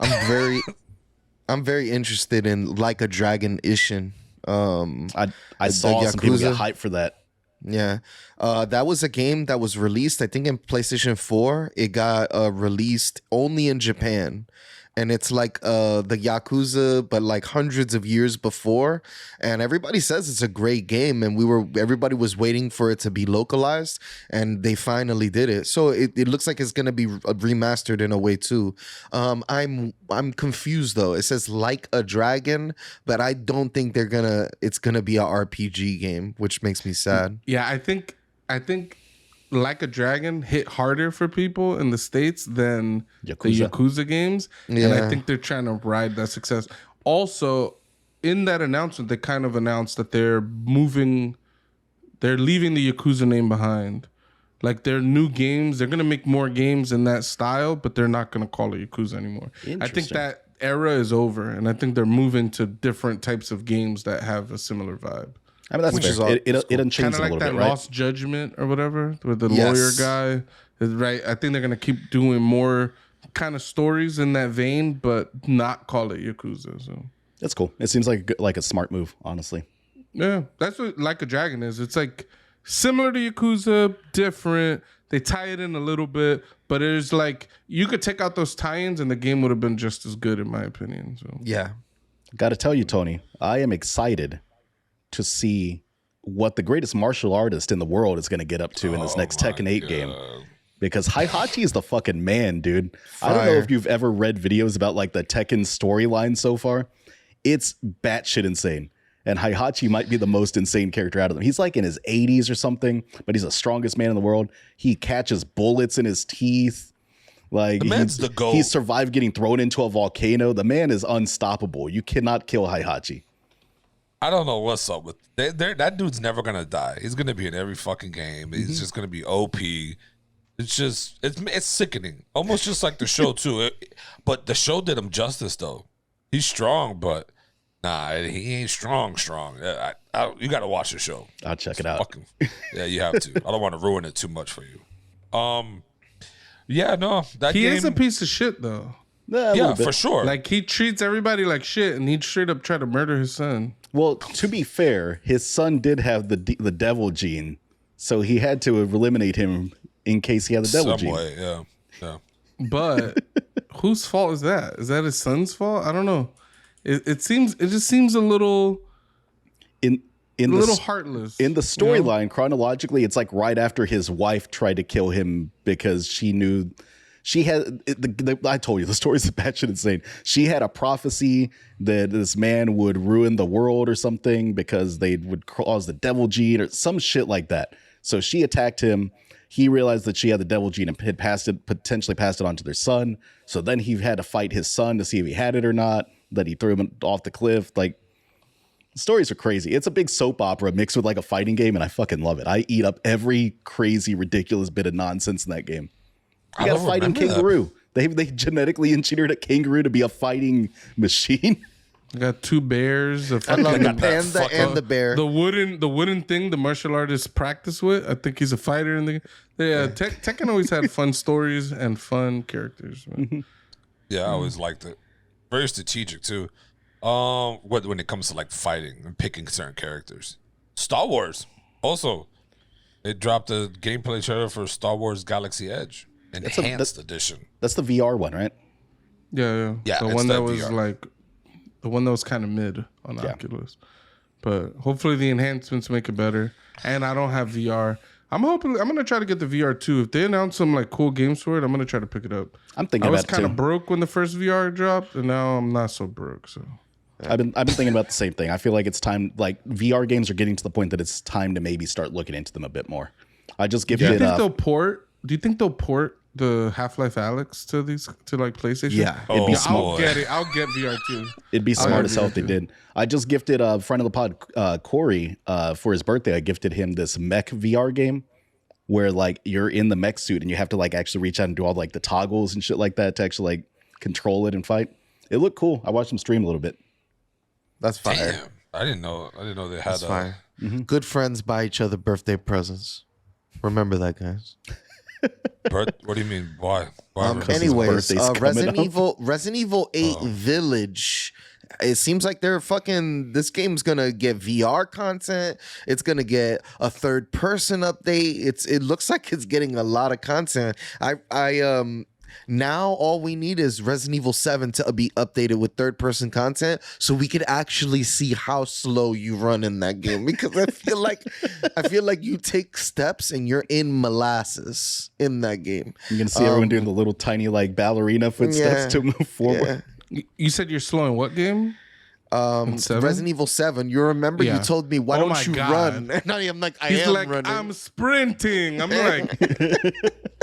I'm very interested in Like a Dragon Ishin. I saw some people get Yakuza. hyped for that. Yeah. That was a game that was released, I think, in PlayStation 4. It got released only in Japan. and it's like the Yakuza, but like hundreds of years before. And everybody says it's a great game, and everybody was waiting for it to be localized, and they finally did it. So it looks like it's gonna be remastered in a way too. I'm confused though. It says like a dragon, but I don't think it's gonna be a RPG game, which makes me sad. Yeah, I think Like a Dragon hit harder for people in the States than the Yakuza games. Yeah. And I think they're trying to ride that success. Also, in that announcement, they kind of announced that they're leaving the Yakuza name behind. Like their new games, they're going to make more games in that style, but they're not going to call it Yakuza anymore. I think that era is over, and I think they're moving to different types of games that have a similar vibe. I mean, that's fair. It doesn't change a little bit, right? Kind of like that Lost Judgment or whatever, with the lawyer guy. Right? I think they're going to keep doing more kind of stories in that vein, but not call it Yakuza. So that's cool. It seems like a smart move, honestly. Yeah, that's what Like a Dragon is. It's like similar to Yakuza, different. They tie it in a little bit, but it's like you could take out those tie-ins and the game would have been just as good, in my opinion. So Yeah. Got to tell you, Tony, I am excited to see what the greatest martial artist in the world is going to get up to in this next Tekken 8 game. Because Heihachi is the fucking man, dude. I don't know if you've ever read videos about like the Tekken storyline so far. It's batshit insane. And Heihachi might be the most insane character out of them. He's like in his 80s or something, but he's the strongest man in the world. He catches bullets in his teeth. Like the man's the GOAT. He survived getting thrown into a volcano. The man is unstoppable. You cannot kill Heihachi. I don't know what's up with that dude's never gonna die. He's gonna be in every fucking game. He's just gonna be OP. It's just it's sickening. Almost just like the show too. But the show did him justice though. He's strong, but nah, he ain't strong. You got to watch the show. I'll check it out. Yeah, you have to. I don't want to ruin it too much for you. Yeah, no, that he game is a piece of shit though. Yeah, for sure. Like he treats everybody like shit, and he'd straight up try to murder his son. Well, to be fair, his son did have the devil gene, so he had to eliminate him in case he had the devil gene. Way, yeah. But whose fault is that? Is that his son's fault? I don't know. It just seems a little heartless. In the storyline, chronologically, it's like right after his wife tried to kill him because she knew she had. I told you the story's batshit insane. She had a prophecy that this man would ruin the world or something because they would cause the devil gene or some shit like that. So she attacked him. He realized that she had the devil gene and had potentially passed it on to their son. So then he had to fight his son to see if he had it or not. That he threw him off the cliff. Like, the stories are crazy. It's a big soap opera mixed with like a fighting game, and I fucking love it. I eat up every crazy, ridiculous bit of nonsense in that game. You got a fighting kangaroo. They genetically engineered a kangaroo to be a fighting machine. I got two bears. I love the panda and the bear. The wooden thing the martial artists practice with. I think he's a fighter. Tekken always had fun stories and fun characters. Yeah, I always liked it. Very strategic too. When it comes to like fighting and picking certain characters. Star Wars also, it dropped a gameplay trailer for Star Wars Galaxy Edge enhanced edition. That's the VR one, right? Yeah. The one that was VR. Like the one that was kind of mid on Oculus. But hopefully the enhancements make it better. And I don't have VR. I'm gonna try to get the VR too. If they announce some like cool games for it, I'm gonna try to pick it up. I'm thinking I was about it kind of broke when the first VR dropped, and now I'm not so broke. So I've been thinking about the same thing. I feel like it's time. Like VR games are getting to the point that it's time to maybe start looking into them a bit more. I just give it. Do you think they'll port the Half-Life Alyx to like PlayStation? Yeah, it'd be smart. I'll get VR too. It'd be smart as hell if they did. I just gifted a friend of the pod, Corey, for his birthday. I gifted him this mech VR game where like you're in the mech suit and you have to like actually reach out and do all like the toggles and shit like that to actually like control it and fight. It looked cool. I watched him stream a little bit. That's fire. Damn. I didn't know they had fire. Good friends buy each other birthday presents. Remember that, guys. What do you mean? Why? Anyways, Resident Evil 8 Village. It seems like this game's gonna get VR content. It's gonna get a third person update. It looks like it's getting a lot of content. now all we need is Resident Evil 7 to be updated with third-person content so we could actually see how slow you run in that game. Because I feel like you take steps and you're in molasses in that game. You're gonna see everyone doing the little tiny like ballerina footsteps to move forward. You said you're slow in what game? Resident Evil 7. You remember you told me, why don't you run? And I'm like, He's like, running. I'm sprinting. I'm like,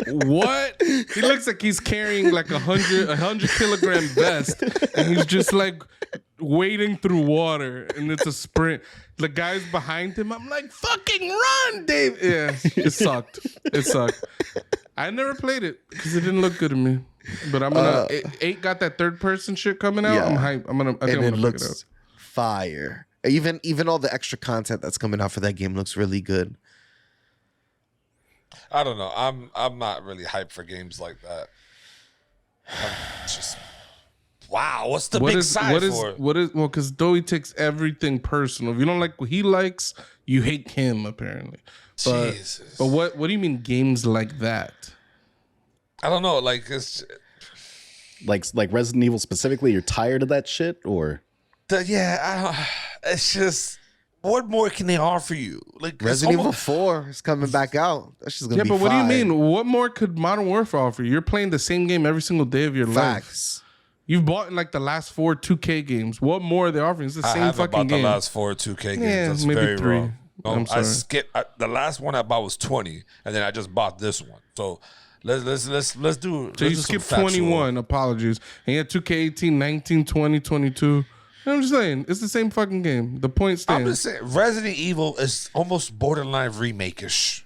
what? He looks like he's carrying like a 100-kilogram vest, and he's just like wading through water, and it's a sprint. The guy's behind him. I'm like, fucking run, Dave. Yeah, it sucked. I never played it because it didn't look good to me. But I'm gonna. 8 got that third person shit coming out. I'm hyped. I think I'm gonna pick it up. Fire. Even all the extra content that's coming out for that game looks really good. I don't know. I'm not really hyped for games like that. Just wow. What's the big side for it? Well, because Doey takes everything personal. If you don't like what he likes, you hate him apparently. Jesus. But what do you mean games like that? I don't know. Like it's like Resident Evil specifically. You're tired of that shit, or it's just what more can they offer you? Like Resident Evil 4 is coming back out. That's just gonna be but fire. what do you mean? What more could Modern Warfare offer you? You're playing the same game every single day of your Facts. life. You've bought in like the last 4 2K games. What more are they offering? It's the same fucking bought game. the last 4 2K games. Yeah, That's maybe very 3. wrong. I'm sorry. I skipped the last one I bought was 20, and then I just bought this one. So let's do. So you skipped 21. Apologies. And you had 2K18, 19, 20, 22. I'm just saying, it's the same fucking game. The point stands. I'm just saying, Resident Evil is almost borderline remake-ish.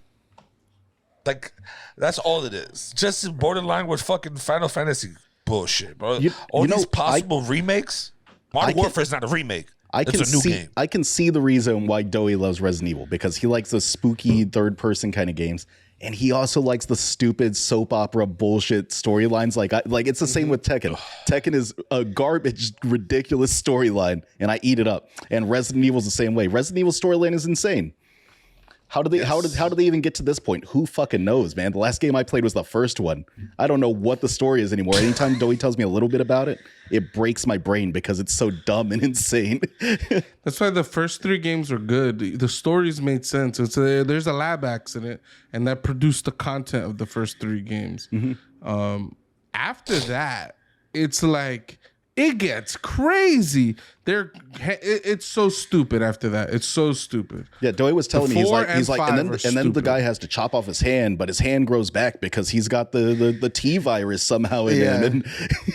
Like that's all it is. Just borderline with fucking Final Fantasy bullshit, bro. All these possible remakes. Modern Warfare is not a remake. It's a new game. I can see the reason why Doey loves Resident Evil, because he likes the spooky third-person kind of games, and he also likes the stupid soap opera bullshit storylines. Like it's the same with Tekken. Tekken is a garbage, ridiculous storyline, and I eat it up. And Resident Evil's the same way. Resident Evil storyline is insane. How do they even get to this point? Who fucking knows, man? The last game I played was the first one. I don't know what the story is anymore. Anytime Doey tells me a little bit about it, it breaks my brain because it's so dumb and insane. That's why the first 3 games were good. The stories made sense. There's a lab accident, and that produced the content of the first 3 games. After that, it's like it gets crazy. It's so stupid after that. It's so stupid. Yeah, Doey was telling me he's like, and then stupid. the guy has to chop off his hand, but his hand grows back because he's got the T virus somehow in him.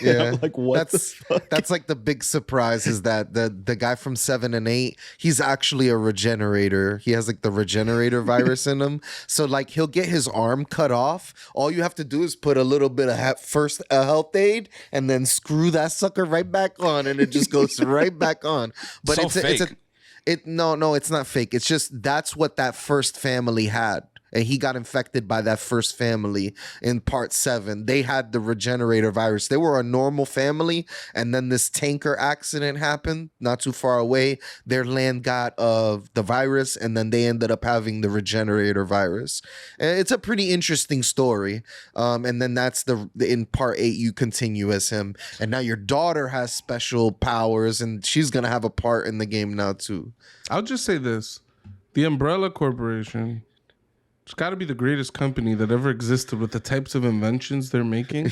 And I'm like, what the fuck? That's like the big surprise is that the guy from 7 and 8, he's actually a regenerator. He has like the regenerator virus in him. So like he'll get his arm cut off. All you have to do is put a little bit of first health aid and then screw that sucker right back on, and it just goes right back on. But so no, it's not fake. It's just that's what that first family had. And he got infected by that first family in part 7. They had the regenerator virus. They were a normal family, and then this tanker accident happened not too far away. Their land got the virus, and then they ended up having the regenerator virus. And it's a pretty interesting story. And then that's in part 8 you continue as him, and now your daughter has special powers, and she's gonna have a part in the game now too. I'll just say this: the Umbrella Corporation. It's got to be the greatest company that ever existed with the types of inventions they're making.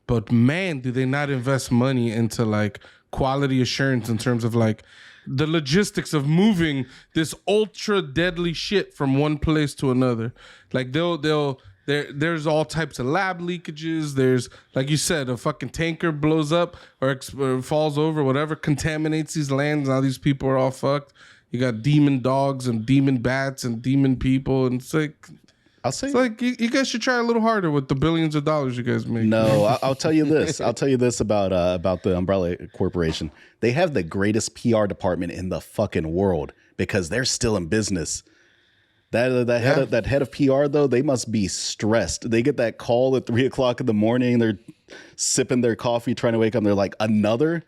But man, do they not invest money into like quality assurance in terms of like the logistics of moving this ultra deadly shit from one place to another. Like there's all types of lab leakages. There's, like you said, a fucking tanker blows up or falls over, whatever, contaminates these lands. Now these people are all fucked. You got demon dogs and demon bats and demon people, and it's like you guys should try a little harder with the billions of dollars you guys make. No, I'll tell you this. I'll tell you this about the Umbrella Corporation. They have the greatest PR department in the fucking world because they're still in business. That head of PR though, they must be stressed. They get that call at 3:00 in the morning. They're sipping their coffee, trying to wake up. And they're like, another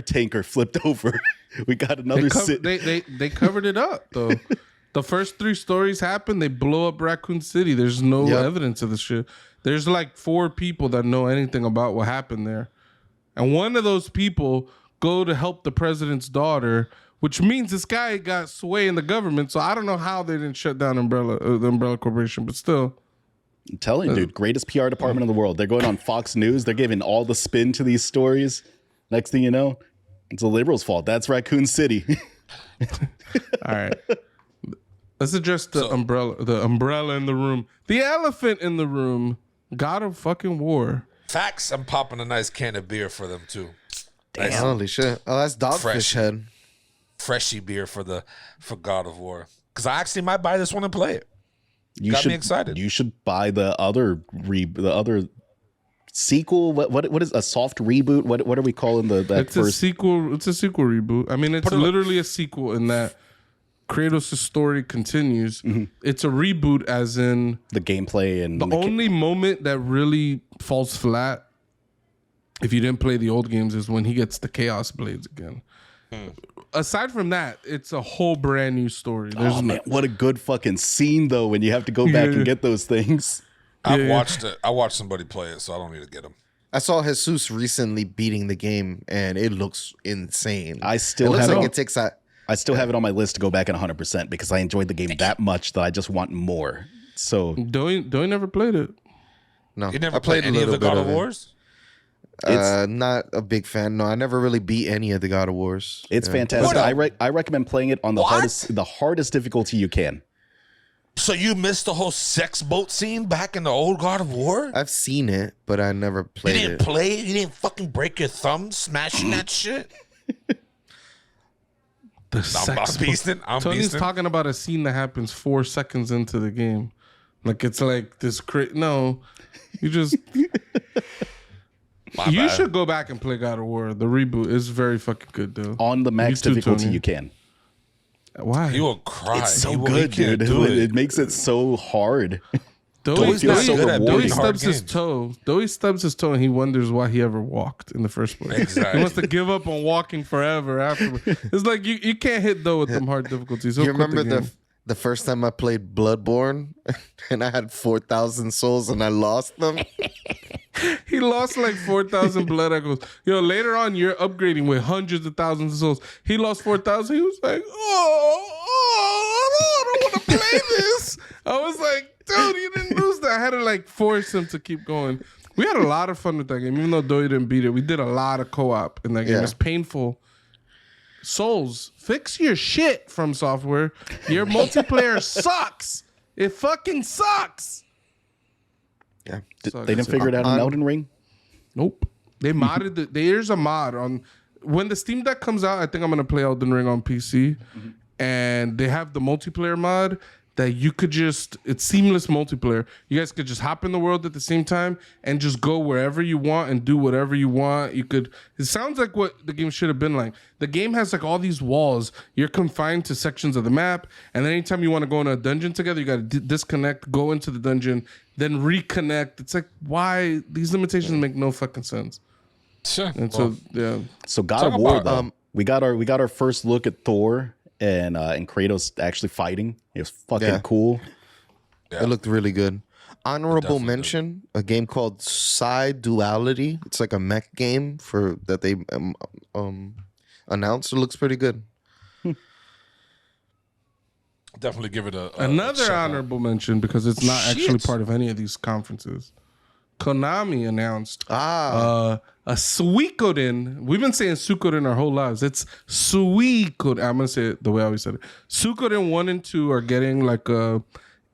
tanker flipped over. We got another. They covered it up though. The first 3 stories happen, they blow up Raccoon City. There's no evidence of this shit. There's like 4 people that know anything about what happened there. And one of those people go to help the president's daughter, which means this guy got sway in the government. So I don't know how they didn't shut down the Umbrella Corporation, but still. I'm telling you, dude, greatest PR department in the world. They're going on Fox News. They're giving all the spin to these stories. Next thing you know, it's the liberals' fault. That's Raccoon City. All right. Let's address the umbrella in the room. The elephant in the room. God of fucking War. Facts. I'm popping a nice can of beer for them too. Damn. Nice. Holy shit. Oh, that's Dogfish Head. Freshy beer for God of War. Because I actually might buy this one and play it. Got me excited. You should buy the other sequel. What is a soft reboot? What are we calling It's a sequel. It's a sequel reboot. I mean, it's literally a sequel in that Kratos' story continues. Mm-hmm. It's a reboot, as in the gameplay and the only moment that really falls flat, if you didn't play the old games, is when he gets the Chaos Blades again. Aside from that, it's a whole brand new story. Man, what a good fucking scene though when you have to go back and get those things. I watched somebody play it, so I don't need to get them. I saw Jesus recently beating the game, and it looks insane. I still have it on my list to go back at 100% because I enjoyed the game that much that I just want more. So Doe never played it. No, you never played any of the God of Wars. Not a big fan. No, I never really beat any of the God of Wars. It's fantastic. I recommend playing it on the hardest difficulty you can. So you missed the whole sex boat scene back in the old God of War? I've seen it, but I never played it. You didn't play it? You didn't fucking break your thumb smashing that shit? The sex boat. Tony's talking about a scene that happens 4 seconds into the game. Like it's like this no. You just You should go back and play God of War. The reboot is very fucking good, though. On the max difficulty, you can. Why? He will cry. It's so good, dude. It makes it so hard. Doe stubs his toe. Doe stubs his toe, and he wonders why he ever walked in the first place. Exactly. He wants to give up on walking forever afterward. It's like you can't hit Doe with them hard difficulties. You remember the first time I played Bloodborne, and I had 4,000 souls, and I lost them? He lost like 4,000 blood echoes. Yo, later on, you're upgrading with hundreds of thousands of souls. He lost 4,000. He was like, I don't want to play this. I was like, dude, you didn't lose that. I had to like force him to keep going. We had a lot of fun with that game. Even though Doe didn't beat it, we did a lot of co-op in that game. It was painful. Souls, fix your shit From Software. Your multiplayer sucks. It fucking sucks. Yeah, they didn't figure it out in Elden Ring. Nope. They modded there's a mod on when the Steam Deck comes out. I think I'm gonna play Elden Ring on PC, and they have the multiplayer mod that you could it's seamless multiplayer. You guys could just hop in the world at the same time and just go wherever you want and do whatever you want. It sounds like what the game should have been like. The game has like all these walls. You're confined to sections of the map, and then anytime you want to go in a dungeon together, you got to disconnect, go into the dungeon, then reconnect. It's like, why? These limitations make no fucking sense. Sure. And so God of War, though, we got our first look at Thor and Kratos actually fighting. It was fucking cool. Yeah. It looked really good. Honorable mention, a game called Psi Duality. It's like a mech game that they announced. It looks pretty good. Definitely give it another honorable mention because it's not actually part of any of these conferences. Konami announced a Suikoden. We've been saying Suikoden our whole lives. It's Suikoden. I'm gonna say it the way I always said it. Suikoden 1 and 2 are getting like a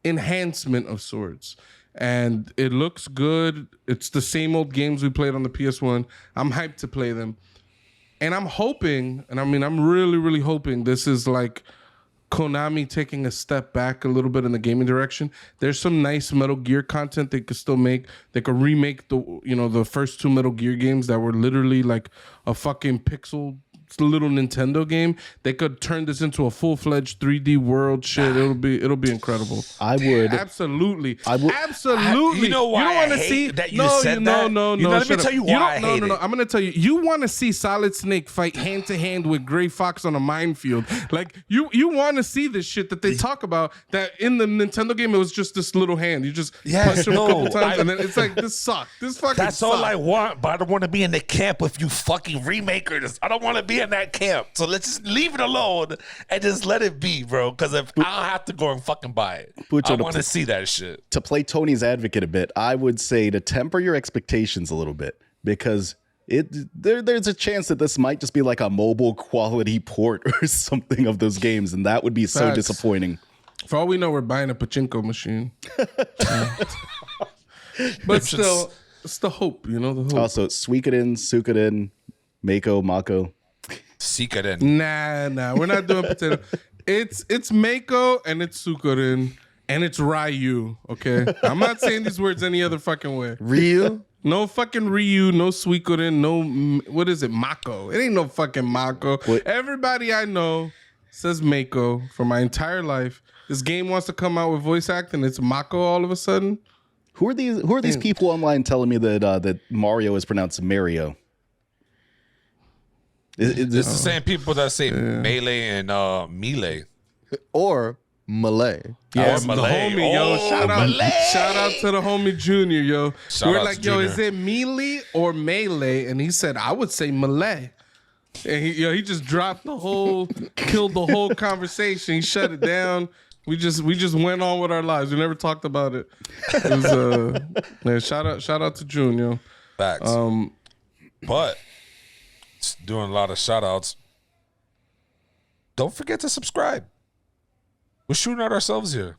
enhancement of sorts, and it looks good. It's the same old games we played on the PS1. I'm hyped to play them, and I'm hoping, and I mean I'm really, really hoping this is like Konami taking a step back a little bit in the gaming direction. There's some nice Metal Gear content they could still make. They could remake the first 2 Metal Gear games that were literally like a fucking pixel little Nintendo game, they could turn this into a full-fledged 3D world shit. It'll be incredible. I would Absolutely. absolutely. You know why You don't I want to hate see that you no, said you, that? no. You know, let me shut tell up. you why I hate no. it. I'm gonna tell you. You want to see Solid Snake fight hand to hand with Gray Fox on a minefield. Like you want to see this shit that they talk about. That in the Nintendo game, it was just this little hand. You just punch him a couple times, and then it's like this sucked. This fucking. That's sucked. all I want, but I don't want to be in the camp with you fucking remakers. I don't want to be in that camp. So let's just leave it alone and just let it be, bro. Because if I'll have to go and fucking buy it, I want to see that shit. To play Tony's advocate a bit, I would say to temper your expectations a little bit, because there's a chance that this might just be like a mobile quality port or something of those games, and that would be so Facts. disappointing. For all we know, we're buying a pachinko machine. But still, it's the hope, you know, the hope. Also, Suikoden, Suikoden, Mako. Seekeren. Nah, we're not doing potato. It's Mako and it's Suikoden and it's Ryu, okay? I'm not saying these words any other fucking way. Ryu? No fucking Ryu, no Suikoden, no, what is it, Mako. It ain't no fucking Mako. What? Everybody I know says Mako for my entire life. This game wants to come out with voice acting, it's Mako all of a sudden. Who are these people online telling me that Mario is pronounced Mario? It's the same people that say melee and melee. Or Malay? Yeah, Or the Malay. homie, yo. Oh, Shout Malay. out to the homie Junior, yo. Shout We're out like, to yo, Junior. is it melee or melee? And he said, I would say Malay. And he just dropped killed the whole conversation. He shut it down. We just went on with our lives. We never talked about it. It was man, shout out to Junior. Facts. But it's doing a lot of shout outs. Don't forget to subscribe. We're shooting at ourselves here.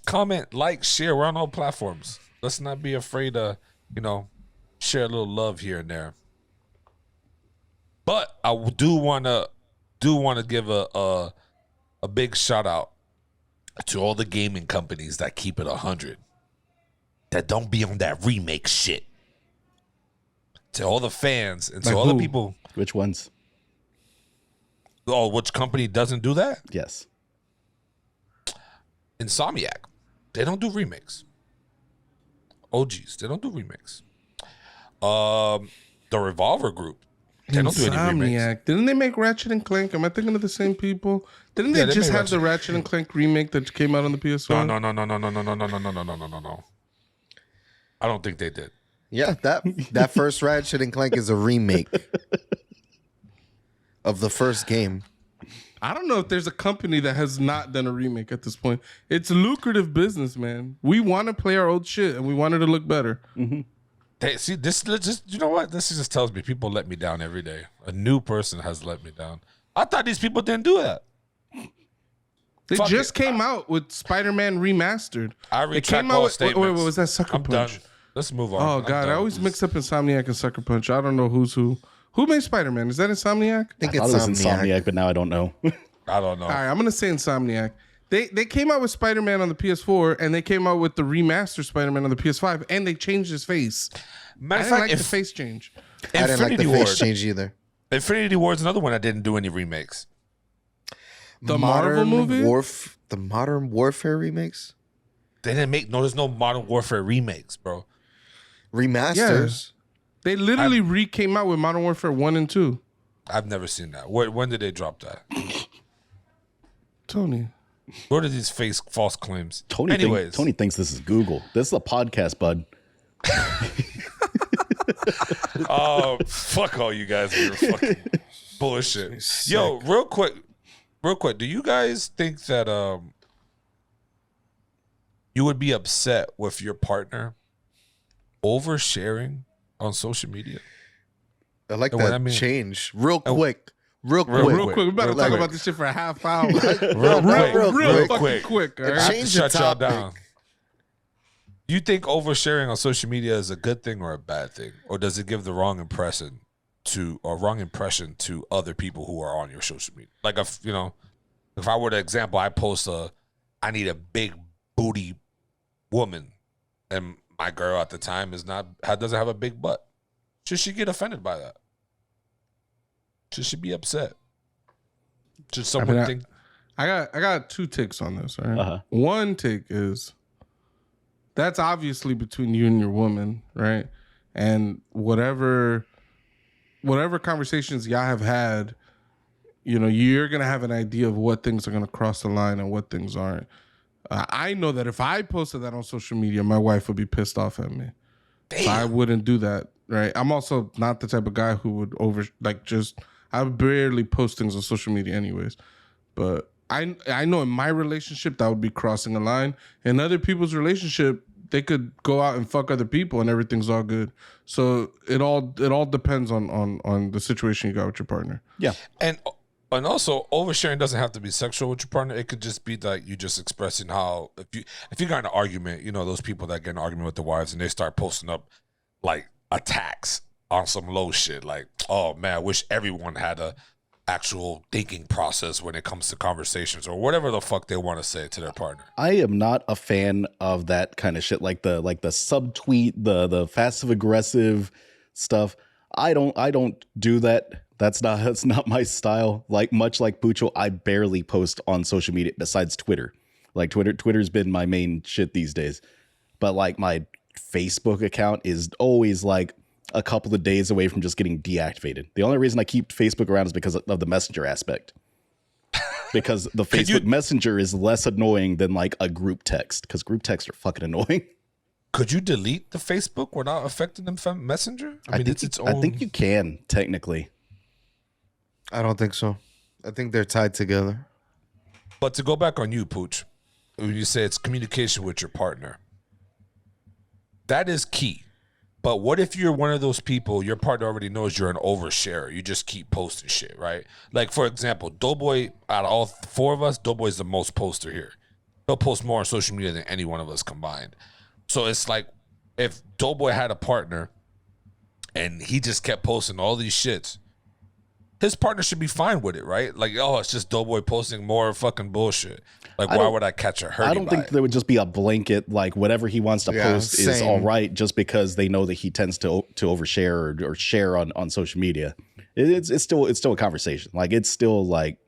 Comment, like, share. We're on all platforms. Let's not be afraid to, share a little love here and there. But I do want to give a big shout out to all the gaming companies that keep it 100, that don't be on that remake shit. To all the fans and to Like all who? the people. Which ones? Oh, which company doesn't do that? Yes. Insomniac. They don't do remakes. OGs. They don't do remakes. The Revolver Group. They don't do any remakes. Insomniac. Didn't they make Ratchet and Clank? Am I thinking of the same people? Didn't Yeah, they they just made have the Ratchet and Clank remake that came out on the PS1? No. I don't think they did. Yeah, that first Ratchet and Clank is a remake of the first game. I don't know if there's a company that has not done a remake at this point. It's lucrative business, man. We want to play our old shit and we want it to look better. They, see, this just, you know what? This just tells me people let me down every day. A new person has let me down. I thought these people didn't do that. They Fuck just it. came out with Spider-Man Remastered. I It retract came all out with, statements. wait, was that Sucker I'm done. Punch? Let's move on. Oh I'm God, I done. always mix up Insomniac and Sucker Punch. I don't know who's who. Who made Spider-Man? Is that Insomniac? I think I thought it's it was Insomniac, but now I don't know. I don't know. All right, I'm gonna say Insomniac. They came out with Spider-Man on the PS4, and they came out with the remastered Spider-Man on the PS5, and they changed his face. I Matter of didn't fact, like the face change. I didn't like the Infinity face Ward. change either. Infinity Ward's another one that didn't do any remakes. The Marvel movie? The Modern Warfare remakes? They didn't make there's no Modern Warfare remakes, bro. Remasters? They literally came out with Modern Warfare 1 and 2. I've never seen that. When did they drop that? Tony. Where did these face false claims? Tony Anyways, thinks this is Google. This is a podcast, bud. fuck all you guys with your fucking bullshit. Yo, real quick, do you guys think that you would be upset with your partner oversharing on social media? I like And what that I mean- change. Real quick. real Real quick. We better Real talk quick. about this shit for a half hour. Real fucking quick. quick. All It right? I have to Change the shut y'all topic. down. Do you think oversharing on social media is a good thing or a bad thing, or does it give the wrong impression to other people who are on your social media? Like if I were to example, I post I need a big booty woman, and my girl at the time doesn't have a big butt. Should she get offended by that? She should be upset. Should someone think? I got two takes on this. Right. Uh-huh. One take is that's obviously between you and your woman, right? And whatever conversations y'all have had, you know, you're gonna have an idea of what things are gonna cross the line and what things aren't. I know that if I posted that on social media, my wife would be pissed off at me. Damn. So I wouldn't do that, right? I'm also not the type of guy who would I barely post things on social media anyways. But I know in my relationship that would be crossing a line. In other people's relationship, they could go out and fuck other people and everything's all good. So it all depends on the situation you got with your partner. Yeah. And also, oversharing doesn't have to be sexual with your partner. It could just be that you just expressing how if you got in an argument, you know, those people that get in an argument with their wives and they start posting up like attacks on some low shit, like, oh man, I wish everyone had a actual thinking process when it comes to conversations or whatever the fuck they want to say to their partner. I am not a fan of that kind of shit, like the subtweet, the passive aggressive stuff. I don't do that. That's not my style. Like much like Pucho, I barely post on social media besides Twitter. Like Twitter's been my main shit these days. But like my Facebook account is always like a couple of days away from just getting deactivated. The only reason I keep Facebook around is because of the messenger aspect. Because the Facebook Messenger is less annoying than like a group text, because group texts are fucking annoying. Could you delete the Facebook without affecting the Messenger? I mean, it's its own. I think you can technically. I don't think so. I think they're tied together. But to go back on you, Pooch, when you say it's communication with your partner, that is key. But what if you're one of those people, your partner already knows you're an oversharer. You just keep posting shit, right? Like, for example, Doughboy, out of all four of us, Doughboy's the most poster here. He'll post more on social media than any one of us combined. So it's like if Doughboy had a partner and he just kept posting all these shits, his partner should be fine with it, right? Like, oh, it's just Doughboy posting more fucking bullshit. Like, why would I catch a hurt? I don't think there would just be a blanket, like, whatever he wants to post is all right just because they know that he tends to overshare or share on social media. It's still a conversation. Like, it's still like,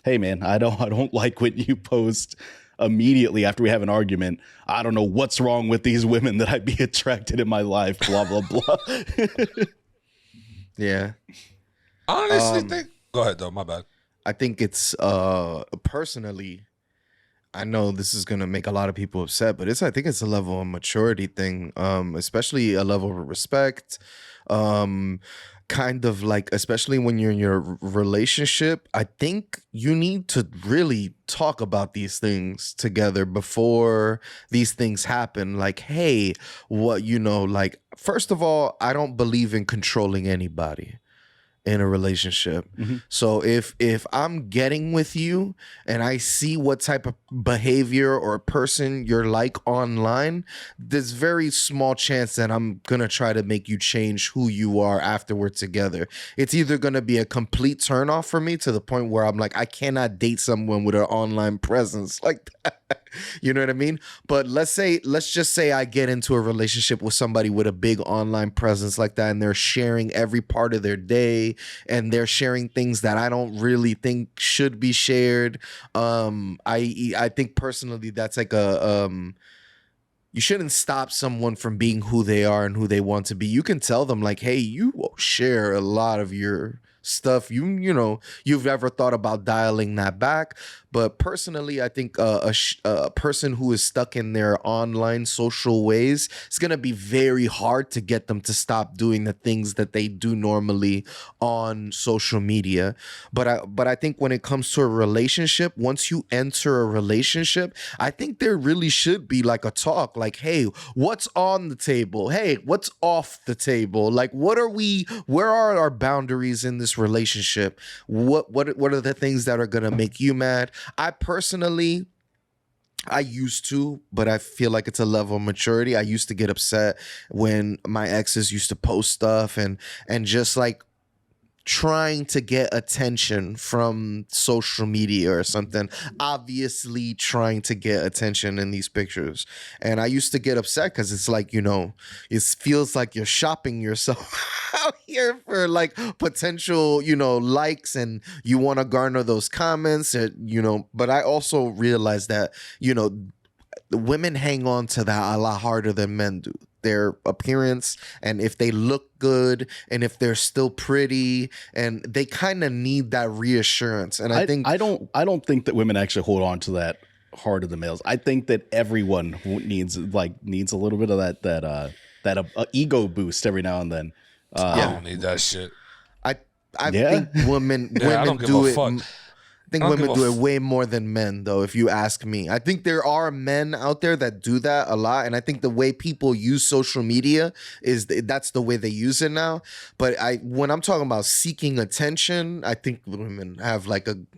hey, man, I don't like when you post immediately after we have an argument. I don't know what's wrong with these women that I'd be attracted in my life, blah, blah, blah. Yeah. Honestly, go ahead though. My bad. I think it's personally, I know this is gonna make a lot of people upset, but I think it's a level of maturity thing, especially a level of respect. Kind of like, especially when you're in your relationship, I think you need to really talk about these things together before these things happen. Like, hey, like, first of all, I don't believe in controlling anybody in a relationship. Mm-hmm. So if I'm getting with you and I see what type of behavior or person you're like online, there's very small chance that I'm going to try to make you change who you are after we're together. It's either going to be a complete turnoff for me to the point where I'm like, I cannot date someone with an online presence like that. You know what I mean? But let's just say I get into a relationship with somebody with a big online presence like that, and they're sharing every part of their day, and they're sharing things that I don't really think should be shared. I think personally that's like you shouldn't stop someone from being who they are and who they want to be. You can tell them like, hey, you share a lot of your stuff. You've ever thought about dialing that back? But personally, I think a person who is stuck in their online social ways, it's going to be very hard to get them to stop doing the things that they do normally on social media. But I think when it comes to a relationship, once you enter a relationship, I think there really should be like a talk, like, hey, what's on the table? Hey, what's off the table? Like, where are our boundaries in this relationship? What are the things that are going to make you mad? I used to, but I feel like it's a level of maturity. I used to get upset when my exes used to post stuff and just like trying to get attention from social media or something, obviously trying to get attention in these pictures. And I used to get upset because it's like, it feels like you're shopping yourself out here for like potential, likes, and you want to garner those comments, but I also realized that, women hang on to that a lot harder than men do. Their appearance, and if they look good, and if they're still pretty, and they kind of need that reassurance. And I don't think that women actually hold on to that harder than males. I think that everyone needs a little bit of that ego boost every now and then. I don't need that shit. I think women I don't give do a it. fuck. I think women do it way more than men, though, if you ask me. I think there are men out there that do that a lot, and I think the way people use social media that's the way they use it now. But when I'm talking about seeking attention, I think women have like a grip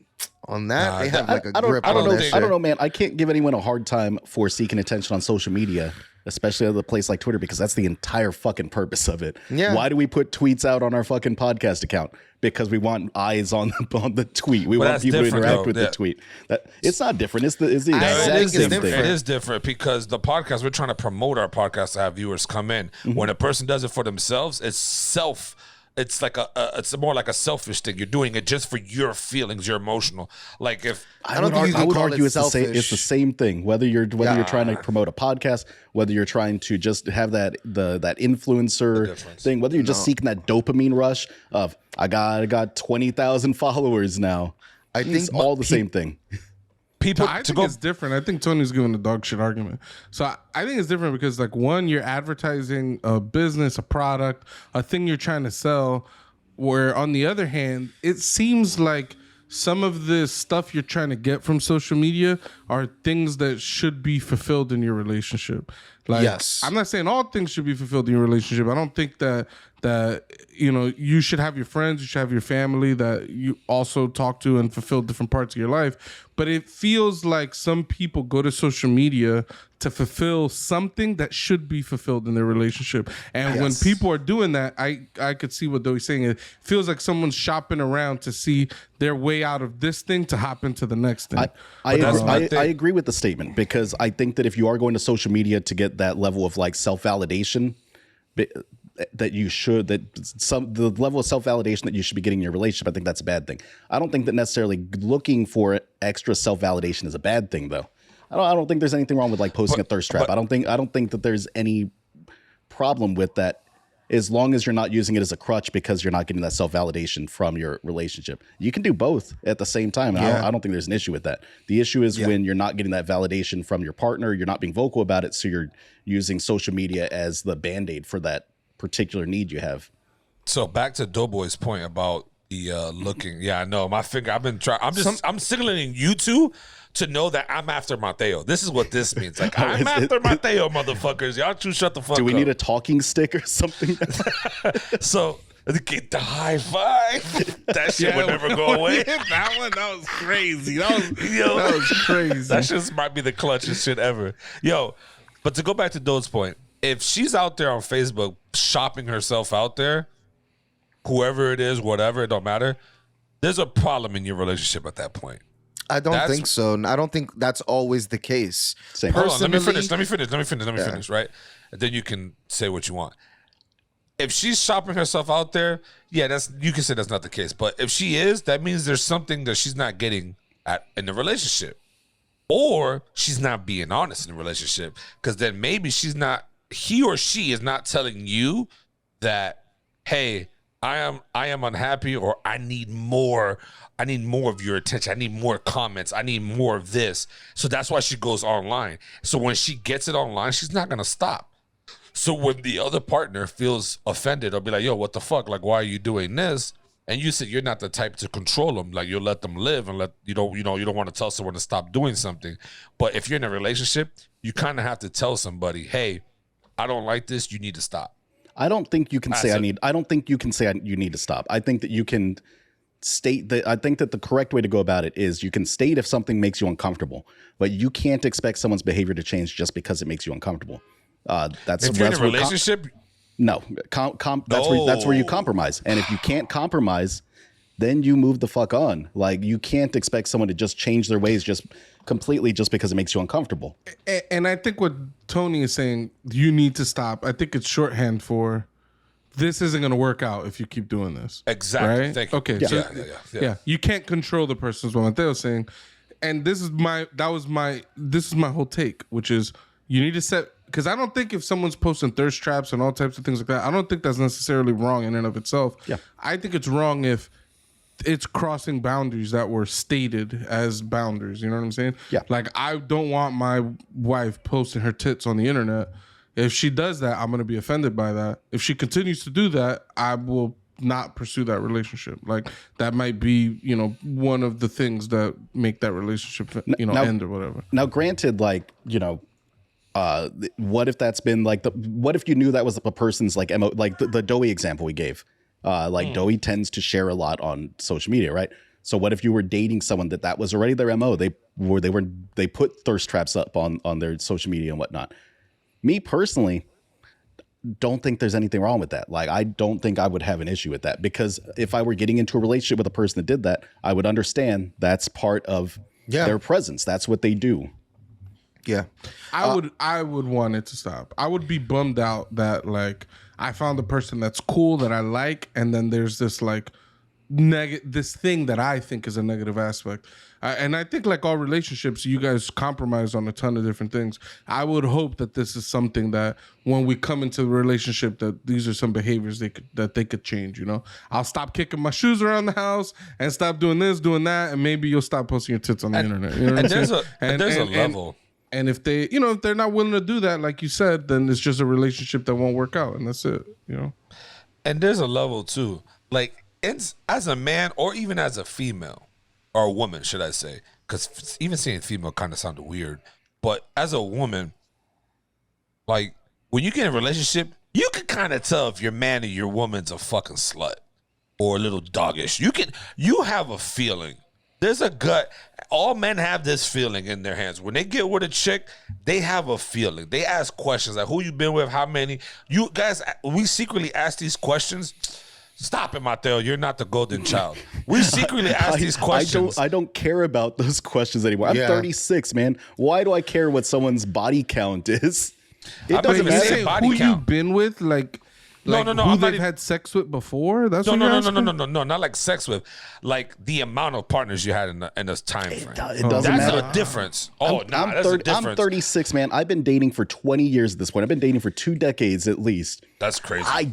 on that shit. I don't know, man. I can't give anyone a hard time for seeking attention on social media, especially at a place like Twitter, because that's the entire fucking purpose of it. Yeah. Why do we put tweets out on our fucking podcast account? Because we want eyes on the tweet. We want people to interact with the tweet. It's not different. It's the exact same thing. It is different because the podcast, we're trying to promote our podcast to have viewers come in. Mm-hmm. When a person does it for themselves, it's like it's more like a selfish thing. You're doing it just for your feelings, you're emotional. Like if I would argue it's the same thing. Whether you're trying to promote a podcast, whether you're trying to just have that influencer thing, whether you're just seeking that dopamine rush of I got 20,000 followers now. I think it's all the same thing. I think it's different. I think Tony's giving a dog shit argument. So I think it's different because, like, one, you're advertising a business, a product, a thing you're trying to sell, where on the other hand, it seems like some of the stuff you're trying to get from social media are things that should be fulfilled in your relationship. Like, yes. I'm not saying all things should be fulfilled in your relationship. I don't think that you should have your friends, you should have your family that you also talk to and fulfill different parts of your life. But it feels like some people go to social media to fulfill something that should be fulfilled in their relationship. And when people are doing that, I could see what Doe's saying. It feels like someone's shopping around to see their way out of this thing to hop into the next thing. I agree with the statement, because I think that if you are going to social media to get that level of like self-validation, the level of self-validation that you should be getting in your relationship, I think that's a bad thing. I don't think that necessarily looking for extra self-validation is a bad thing, though. I don't think there's anything wrong with like posting a thirst trap. I don't think that there's any problem with that, as long as you're not using it as a crutch because you're not getting that self-validation from your relationship. You can do both at the same time. And I don't think there's an issue with that. The issue is when you're not getting that validation from your partner, you're not being vocal about it, so you're using social media as the Band-Aid for that particular need you have. So back to Doughboy's point about the looking. Yeah, I know. My finger, I'm signaling you two to know that I'm after Mateo. This is what this means. Like, I'm after Mateo, motherfuckers. Y'all two shut the fuck up. Do we need a talking stick or something? So, get the high five. That shit would never go away. That was crazy. That was crazy. That shit might be the clutchest shit ever. Yo, but to go back to Doe's point, if she's out there on Facebook shopping herself out there, whoever it is, whatever, it don't matter, there's a problem in your relationship at that point. I don't think so. I don't think that's always the case. Hold on, let me finish, right? And then you can say what you want. If she's shopping herself out there, you can say that's not the case. But if she is, that means there's something that she's not getting in the relationship. Or she's not being honest in the relationship. Because then maybe he or she is not telling you that, hey, I am unhappy, or I need more of your attention. I need more comments. I need more of this. So that's why she goes online. So when she gets it online, she's not going to stop. So when the other partner feels offended or be like, yo, what the fuck? Like, why are you doing this? And you said you're not the type to control them. Like, you'll let them live and you don't want to tell someone to stop doing something. But if you're in a relationship, you kind of have to tell somebody, hey, I don't like this. You need to stop. I don't think you can say you need to stop. I think that you can state that. I think that the correct way to go about it is you can state if something makes you uncomfortable, but you can't expect someone's behavior to change just because it makes you uncomfortable. If you're in a relationship, No, that's where you compromise. And if you can't compromise, then you move the fuck on. Like, you can't expect someone to just change their ways just completely just because it makes you uncomfortable. And I think what Tony is saying, you need to stop. I think it's shorthand for this isn't going to work out if you keep doing this. Exactly. Right? Thank you. Okay. Yeah. So, Yeah. you can't control the person's what Mateo was saying. And this is my whole take, which is you need to set, because I don't think if someone's posting thirst traps and all types of things like that, I don't think that's necessarily wrong in and of itself. Yeah. I think it's wrong if it's crossing boundaries that were stated as boundaries. You know what I'm saying? Yeah. Like, I don't want my wife posting her tits on the internet. If she does that, I'm going to be offended by that. If she continues to do that, I will not pursue that relationship. Like, that might be, one of the things that make that relationship, end or whatever. Now, granted, like, what if that's been like what if you knew that was a person's like like the Doey example we gave? Doey tends to share a lot on social media, right? So what if you were dating someone that was already their MO? They put thirst traps up on their social media and whatnot. Me personally, don't think there's anything wrong with that. Like, I don't think I would have an issue with that, because if I were getting into a relationship with a person that did that, I would understand that's part of their presence. That's what they do. Yeah. I would want it to stop. I would be bummed out that, like, I found a person that's cool that I like, and then there's this like this thing that I think is a negative aspect. And I think, like all relationships, you guys compromise on a ton of different things. I would hope that this is something that when we come into the relationship, that these are some behaviors that they could change. I'll stop kicking my shoes around the house and stop doing this, doing that, and maybe you'll stop posting your tits on the internet. You know what I'm saying? There's a level. And if they, if they're not willing to do that, like you said, then it's just a relationship that won't work out, and that's it. And there's a level too. Like, as a man or even as a female or a woman, should I say? Because even saying female kind of sounded weird. But as a woman, like, when you get in a relationship, you can kind of tell if your man or your woman's a fucking slut or a little doggish. You have a feeling. There's a gut. All men have this feeling in their hands. When they get with a chick, they have a feeling. They ask questions like, who you been with, how many. You guys, we secretly ask these questions. Stop it, Mateo. You're not the golden child. We secretly ask these questions. I don't care about those questions anymore. I'm 36, man. Why do I care what someone's body count is? It doesn't matter. Who you been with, like no. Who they've had sex with before? That's no, not like sex with, like the amount of partners you had in this time frame. It doesn't matter. That's a difference. That's a difference. I'm 36, man. I've been dating for 20 years at this point. I've been dating for 2 decades at least. That's crazy. I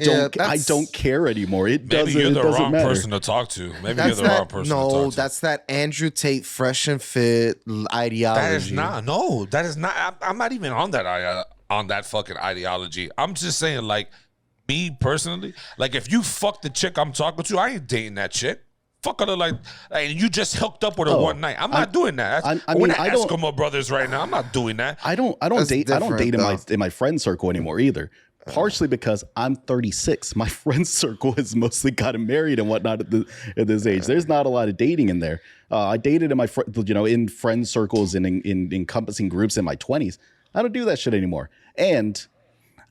don't care anymore. It doesn't. Maybe you're the wrong matter. person to talk to. Maybe you're the wrong person to talk to. No, that's that Andrew Tate fresh and fit ideology. That is not. No, that is not. I'm not even on that fucking ideology. I'm just saying, like, me personally, like, if you fuck the chick I'm talking to, I ain't dating that chick. Fuck her, like, and you just hooked up with her one night. I'm not doing that. We're not Eskimo brothers right now. I'm not doing that. I don't date in my friend circle anymore either. Partially because I'm 36. My friend circle has mostly gotten married and whatnot at this age. There's not a lot of dating in there. I dated in my in friend circles and in encompassing groups in my 20s. I don't do that shit anymore. And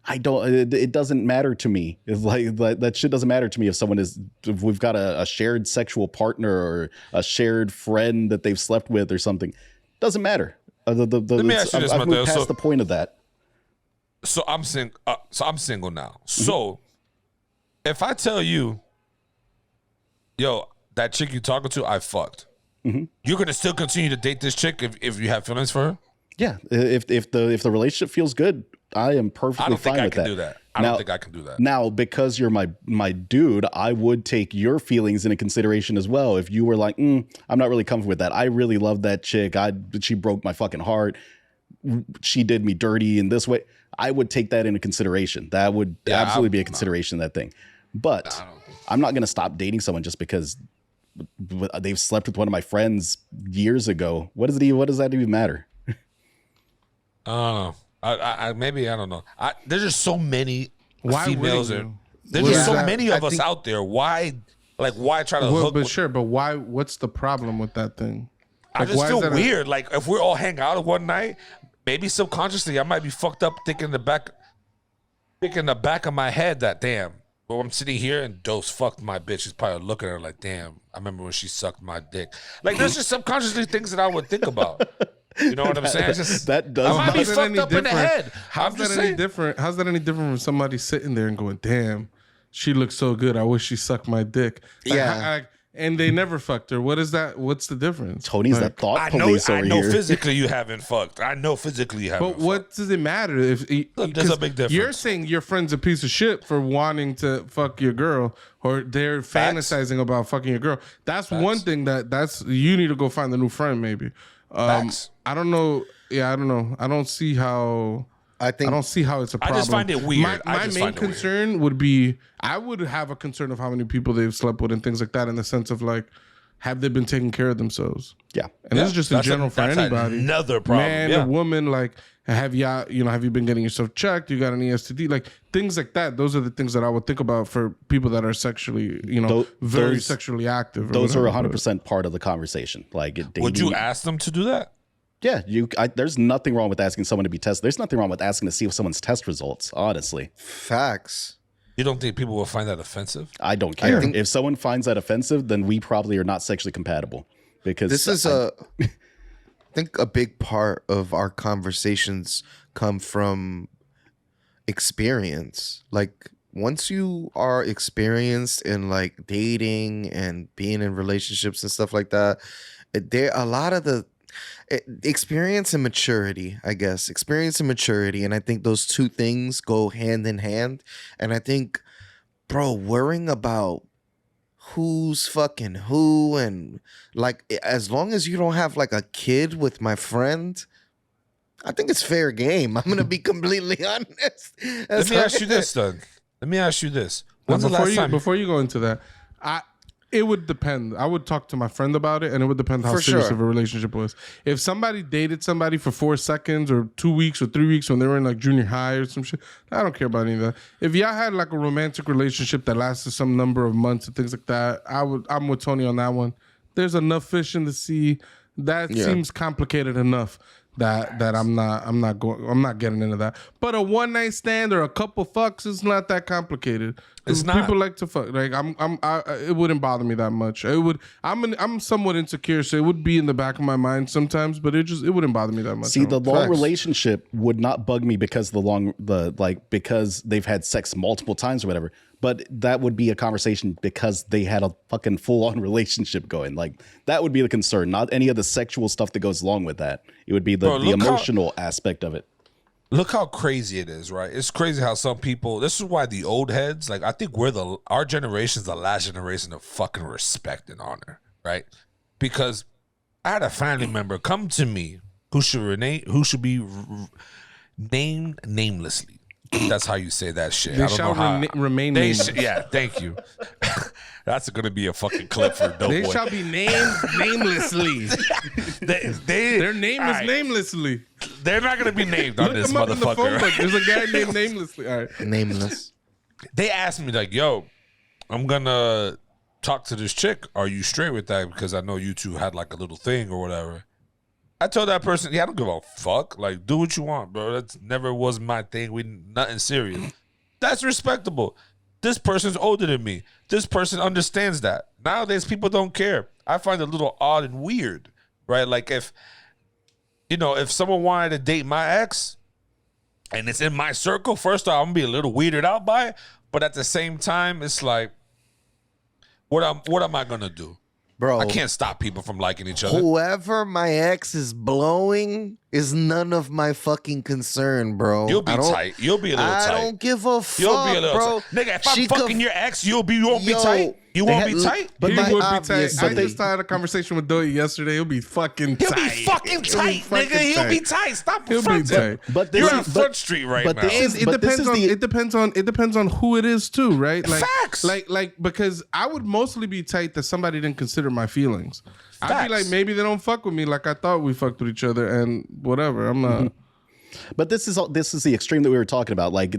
I don't. It doesn't matter to me. It's like that shit doesn't matter to me if we've got a shared sexual partner or a shared friend that they've slept with or something. Doesn't matter. Let me ask you this, I've moved past the point of that. So I'm single now. So if I tell you, yo, that chick you talking to, I fucked. You're gonna still continue to date this chick if you have feelings for her? Yeah. If the relationship feels good, I am perfectly fine with that. I don't think I can do that. Now, because you're my dude, I would take your feelings into consideration as well. If you were like, I'm not really comfortable with that. I really love that chick. She broke my fucking heart. She did me dirty in this way. I would take that into consideration. That would absolutely be a consideration, that thing. But I'm not going to stop dating someone just because they've slept with one of my friends years ago. What does that even matter? I don't know. Maybe I don't know. There's just so many females. There's just so many of us out there. Why try to hook? But why? What's the problem with that thing? I just feel weird. Like, if we're all hang out one night, maybe subconsciously I might be fucked up thinking in the back. think in the back of my head that, damn, well, I'm sitting here and Dose fucked my bitch. She's probably looking at her like, damn, I remember when she sucked my dick. Like, there's just subconsciously things that I would think about. You know what I'm saying? It's just, that does I might be How's that fucked any up in the different? head. How's that any different? How's that any different from somebody sitting there and going, "Damn, she looks so good. I wish she sucked my dick." Like, Yeah. and they never fucked her. What is that? What's the difference? Tony's the thought I police know over here. physically you haven't fucked. I know physically you haven't But what does it matter if There's a big difference. You're saying your friend's a piece of shit for wanting to fuck your girl, or they're Facts. fantasizing about fucking your girl. That's one thing that's you need to go find a new friend maybe. Facts. I don't know. Yeah, I don't know. I don't see how. I think I don't see how it's a I problem. just find it weird. My main concern would be I would have a concern of how many people they've slept with and things like that in the sense of like, have they been taking care of themselves? Yeah. And this is just in That's general for that's anybody. Another problem. Man, yeah. a woman, like, have you been getting yourself checked? You got an ESTD? Like, things like that. Those are the things that I would think about for people that are sexually, very Those- sexually active. Those are whatever. 100% part of the conversation. Like, Would you ask them to do that? Yeah, there's nothing wrong with asking someone to be tested. There's nothing wrong with asking to see someone's test results, honestly. facts. You don't think people will find that offensive? I don't care. think- If someone finds that offensive, then we probably are not sexually compatible. Because This is I think a big part of our conversations come from experience. Like once you are experienced in like dating and being in relationships and stuff like that, there a lot of the experience and maturity, I guess. Experience and maturity, and I think those two things go hand in hand. And I think, bro, worrying about who's fucking who and like as long as you don't have like a kid with my friend, I think it's fair game. I'm gonna be completely honest. Let me ask you this, then. Let me ask you this. When's the last time? Before you go into that, it would depend. I would talk to my friend about it, and it would depend how For serious sure. of a relationship was. If somebody dated somebody for 4 seconds or 2 weeks or 3 weeks when they were in like junior high or some shit, I don't care about any of that. If y'all had like a romantic relationship that lasted some number of months and things like that, I'm with Tony on that one. There's enough fish in the sea. That seems complicated enough. That I'm not getting into that. But a one night stand or a couple fucks is not that complicated. It's not. People like to fuck. Like it wouldn't bother me that much. It would. I'm somewhat insecure, so it would be in the back of my mind sometimes. But it wouldn't bother me that much. See, the long Facts. relationship would not bug me because because they've had sex multiple times or whatever. But that would be a conversation because they had a fucking full-on relationship going. Like that would be the concern, not any of the sexual stuff that goes along with that. It would be the emotional aspect of it. Look how crazy it is, right? It's crazy how some people. This is why the old heads, like I think our generation's the last generation of fucking respect and honor, right? Because I had a family member come to me who should be named namelessly. That's how you say that shit. They I don't shall know how. remain They nameless. yeah, thank you. That's going to be a fucking clip for Dope They Boy. shall be named namelessly. Their name is alright, namelessly. They're not going to be named on Look this them up in the phone motherfucker. book. There's a guy named namelessly. All right. nameless. They asked me like, "Yo, I'm gonna talk to this chick. Are you straight with that? Because I know you two had like a little thing or whatever." I told that person, "Yeah, I don't give a fuck. Like, do what you want, bro. That's never was my thing. We nothing serious. That's respectable. This person's older than me. This person understands that. Nowadays, people don't care. I find it a little odd and weird, right? Like if someone wanted to date my ex, and it's in my circle, first off, I'm gonna be a little weirded out by it. But at the same time, it's like, what am I gonna do? Bro, I can't stop people from liking each other. whoever my ex is blowing is none of my fucking concern, bro. You'll be tight. You'll be a little tight. I don't give a fuck, You'll be a little bro. tight. Nigga, if I'm She fucking could- your ex, you won't be tight. You they won't had- be tight. But He my- would be tight. obvious, I but just had a conversation with Doty yesterday. He'll be fucking He'll tight. be fucking tight, fucking nigga. He'll tight. be tight. Stop He'll be fronting. tight. But this You're is- on Front Street right but now. this is- But this is the- It depends on who it is too, right? Like, Facts. Like because I would mostly be tight that somebody didn't consider my feelings. I'd be Facts. like, maybe they don't fuck with me like I thought we fucked with each other, and whatever. I'm not. But this is the extreme that we were talking about. Like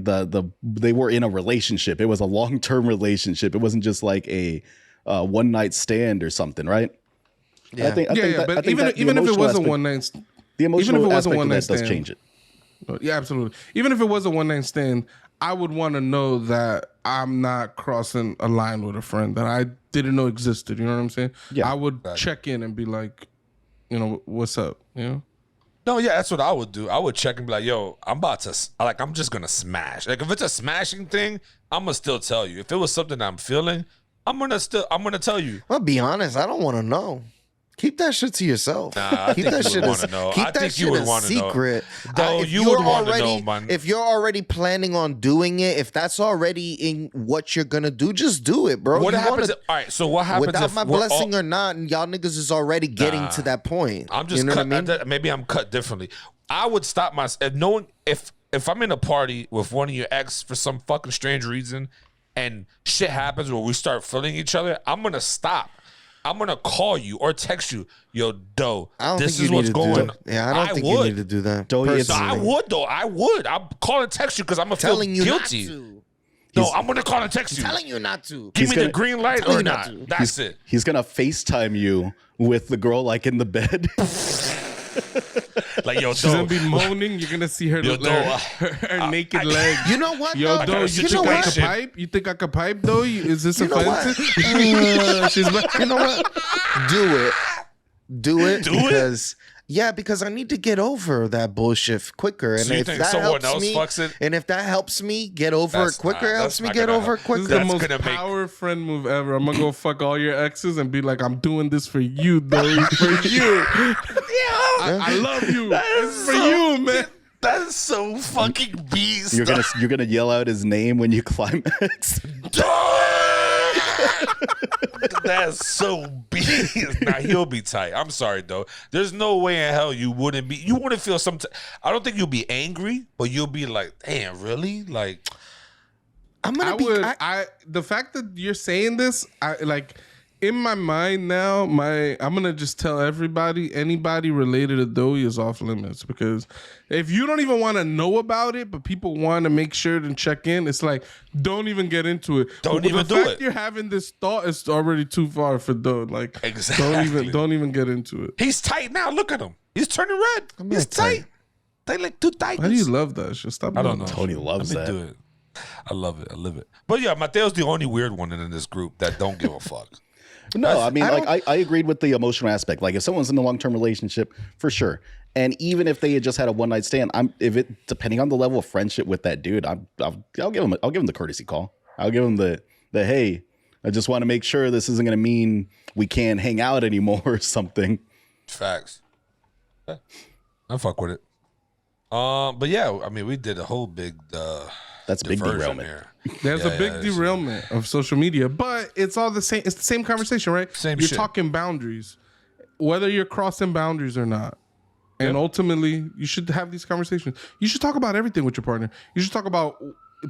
they were in a relationship. It was a long-term relationship. It wasn't just like a one night stand or something, right? Yeah. I think But even if it was a one night, the emotional even if it was a aspect of one-night that does stand. change it. yeah, absolutely. Even if it was a one night stand, I would want to know that I'm not crossing a line with a friend that I didn't know existed. You know what I'm saying? Yeah. I would check in and be like, what's up? You know? No, yeah, that's what I would do. I would check and be like, yo, I'm just gonna smash. Like if it's a smashing thing, I'm gonna still tell you. If it was something I'm feeling, I'm gonna tell you. I'll be honest, I don't want to know. Keep that shit to yourself. Nah, I keep think that you shit would as wanna know. keep I that think shit you would a wanna know. secret. Though If you you're would wanna already- know, man. If you're already planning on doing it, if that's already in what you're gonna do, just do it, bro. What You happens? wanna- All right. So what happens without if my we're blessing or not, and y'all niggas is already getting to that point. I'm just you know cut. what I mean? Maybe I'm cut differently. I would stop myself knowing if I'm in a party with one of your ex for some fucking strange reason, and shit happens where we start feeling each other. I'm gonna stop. I'm gonna call you or text you, yo, Doe. I don't This think is you what's need to going. do. Yeah, I don't think would. you need to do that. Doe, it's- No, I personally. would though. I would. I'm calling text you because I'm gonna feel Telling you guilty. not to. No, I'm gonna call and text you. Telling you not to. Give He's me the gonna- green light telling or you not not. to. That's it. He's gonna FaceTime you with the girl like in the bed. Like yo, She's gonna Doe. be moaning. You're gonna see her, Yo, her naked legs. You know what? Yo, though? Doe, you shit think you I ain't could shit. pipe? You think I could pipe, though? Is this You know what? offensive? She's like, You know what? Do it. Do it Do it? because I need to get over that bullshit quicker. And So you if think that someone helps else me, fucks it? and if that helps me get over That's it quicker, not- helps that's me not get gonna over it help. This is quicker. the That's most gonna make- power friend move ever. I'm gonna go fuck all your exes and be like, I'm doing this for you, though. For you. I love you. It's for you, man. That is so fucking beast. You're gonna yell out his name when you climax. That's so beast. Nah, he'll be tight. I'm sorry though. There's no way in hell you wouldn't be. You wouldn't feel some. I don't think you'll be angry, but you'll be like, damn, really? Like, I'm gonna be. The fact that you're saying this, in my mind now, I'm gonna just tell everybody, anybody related to Doey is off limits, because if you don't even want to know about it, but people want to make sure and check in, it's like, don't even get into it. Don't But even the do fact it. You're having this thought is already too far for Doe. Like, Exactly. don't even get into it. he's tight now. Look at him. He's turning red. I'm He's not tight. tight. They like two tight. Why do you love that shit? Stop. I don't doing know. that. Tony loves Let me that. do it. I love it. I live it. But yeah, Mateo's the only weird one in this group that don't give a fuck. No, I mean, I agreed with the emotional aspect. Like, if someone's in a long-term relationship, for sure. And even if they had just had a one-night stand, depending on the level of friendship with that dude, I'll give him the courtesy call. I'll give him the hey, I just want to make sure this isn't going to mean we can't hang out anymore or something. Facts. Yeah, I fuck with it. But yeah, I mean, we did a whole big That's a big diversion derailment. here. There's a big derailment of social media, but it's all the same. It's the same conversation, right? Same You're shit. talking boundaries, whether you're crossing boundaries or not. And ultimately, you should have these conversations. You should talk about everything with your partner. You should talk about.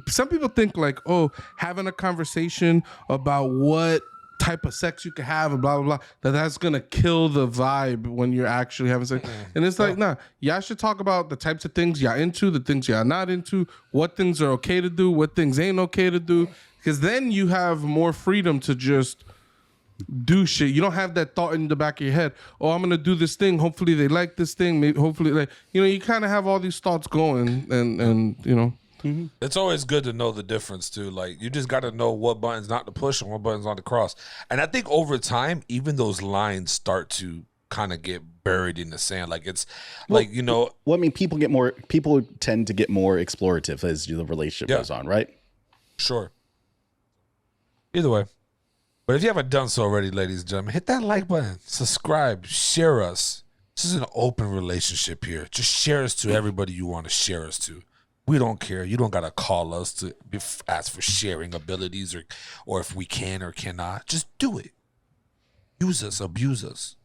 Some people think like, oh, having a conversation about what type of sex you can have and blah blah blah, that's gonna kill the vibe when you're actually having sex. And it's like, nah, y'all should talk about the types of things y'all into, the things y'all not into, what things are okay to do, what things ain't okay to do, because then you have more freedom to just do shit. You don't have that thought in the back of your head, oh, I'm gonna do this thing, hopefully they like this thing, maybe hopefully, like, you kind of have all these thoughts going, and It's always good to know the difference too. Like, you just got to know what buttons not to push and what buttons not to cross. And I think over time, even those lines start to kind of get buried in the sand. Like, it's like, Well, I mean, people tend to get more explorative as the relationship goes on, right? Sure. Either way. But if you haven't done so already, ladies and gentlemen, hit that like button, subscribe, share us. This is an open relationship here. Just share us to everybody you want to share us to. We don't care. You don't got to call us to ask for sharing abilities or if we can or cannot. Just do it. Use us, abuse us.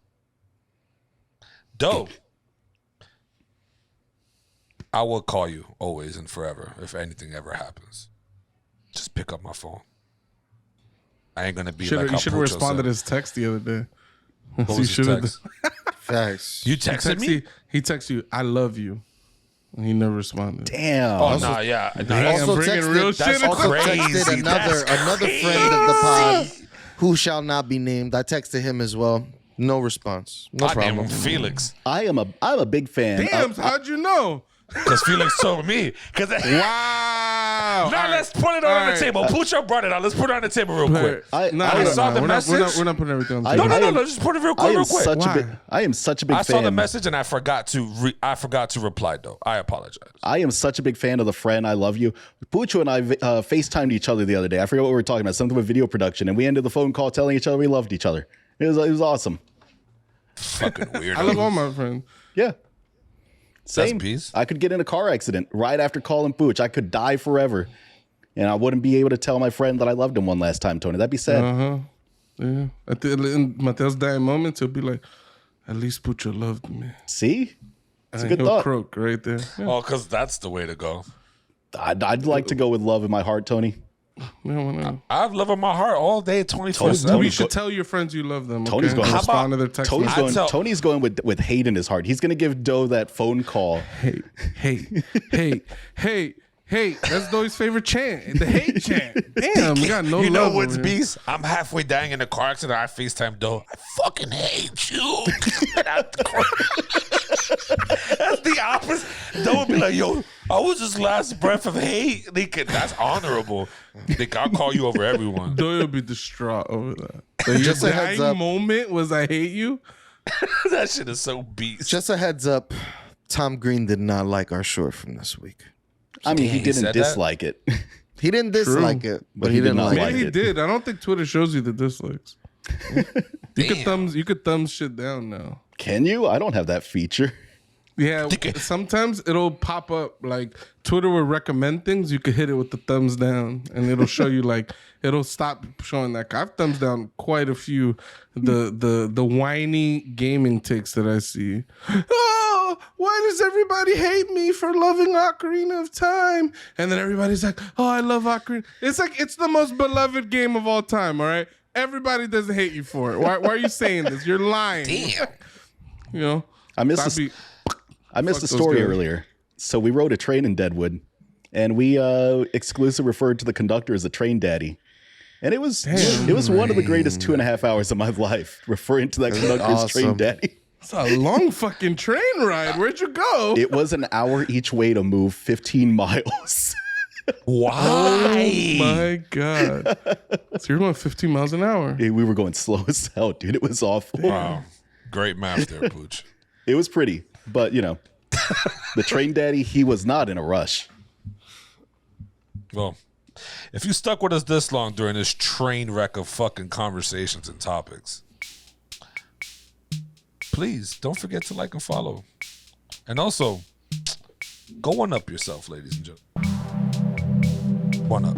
Dope. I will call you always and forever if anything ever happens. Just pick up my phone. I ain't going to be like you should have responded his text the other day. What was his text? Facts. You texted me? He texted you, I love you. And he never responded. Damn. Oh, nah, yeah. Nah, Damn, Also bringing texted, real that's shit. also across. crazy. texted another That's friend of the pod who shall not be named. I texted him as well. No response. No I named problem. him Felix. I'm a big fan. Damn, how'd you know? Because Felix told me. Wow. Nah, right, let's put it on the table. Pucho brought it out. Let's put it on the table real quick. I saw the message. We're not putting everything on the table. No. Just put it real quick. I am such a big fan. I saw the message and I forgot to reply though. I apologize. I am such a big fan of the friend. I love you. Pucho and I FaceTimed each other the other day. I forget what we were talking about. Something with video production, and we ended the phone call telling each other we loved each other. It was awesome. Fucking weird. I love all my friends. Yeah. Same. Peace. I could get in a car accident right after calling Pooch. I could die forever. And I wouldn't be able to tell my friend that I loved him one last time, Tony. That'd be sad. Yeah. In Mateo's dying moments, he'll be like, at least Pucho loved me. See? It's a And good he'll thought. croak right there. Yeah. Oh, because that's the way to go. I'd like to go with love in my heart, Tony. I have love in my heart all day, 24/7. We should tell your friends you love them. Tony's going. Respond to their text. Tony's going with hate in his heart. He's going to give Doe that phone call. Hey, that's Doe's favorite chant. The hate chant. Damn, we got no love. You know what's over here. beast? I'm halfway dying in a car accident. I FaceTime Doe. I fucking hate you. That's the opposite. Doe would be like, yo, I was his last breath of hate. That's honorable. I'll call you over everyone. Doe will be distraught over that. So just a heads up. Moment was I hate you. That shit is so beast. Just a heads up. Tom Green did not like our short from this week. I mean, he didn't dislike it. He didn't dislike it, but he didn't like it. Maybe he did. I don't think Twitter shows you the dislikes. You could thumbs shit down now. Can you? I don't have that feature. Yeah, sometimes it'll pop up like Twitter will recommend things. You could hit it with the thumbs down, and it'll show you like it'll stop showing that. I've thumbs down quite a few the whiny gaming takes that I see. Oh, why does everybody hate me for loving Ocarina of Time? And then everybody's like, oh, I love Ocarina. It's like it's the most beloved game of all time. All right, everybody doesn't hate you for it. Why are you saying this? You're lying. Damn. You know, I missed the story earlier. So we rode a train in Deadwood, and we exclusively referred to the conductor as a train daddy. And it was one of the greatest 2.5 hours of my life, referring to that conductor as train daddy. It's a long fucking train ride. Where'd you go? It was an hour each way to move 15 miles. Why? Oh my God. So you're going 15 miles an hour. We were going slow as hell, dude. It was awful. Wow. Great math there, Pooch. It was pretty, but you know, the train daddy, he was not in a rush. Well, if you stuck with us this long during this train wreck of fucking conversations and topics, please don't forget to like and follow. And also, go one up yourself, ladies and gentlemen. One up.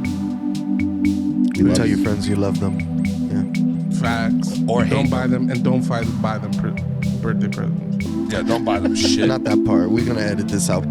You tell your friends you love them. Yeah. Facts. Or don't buy them, and don't buy them birthday presents. Yeah, don't buy them shit. Not that part. We're going to edit this out.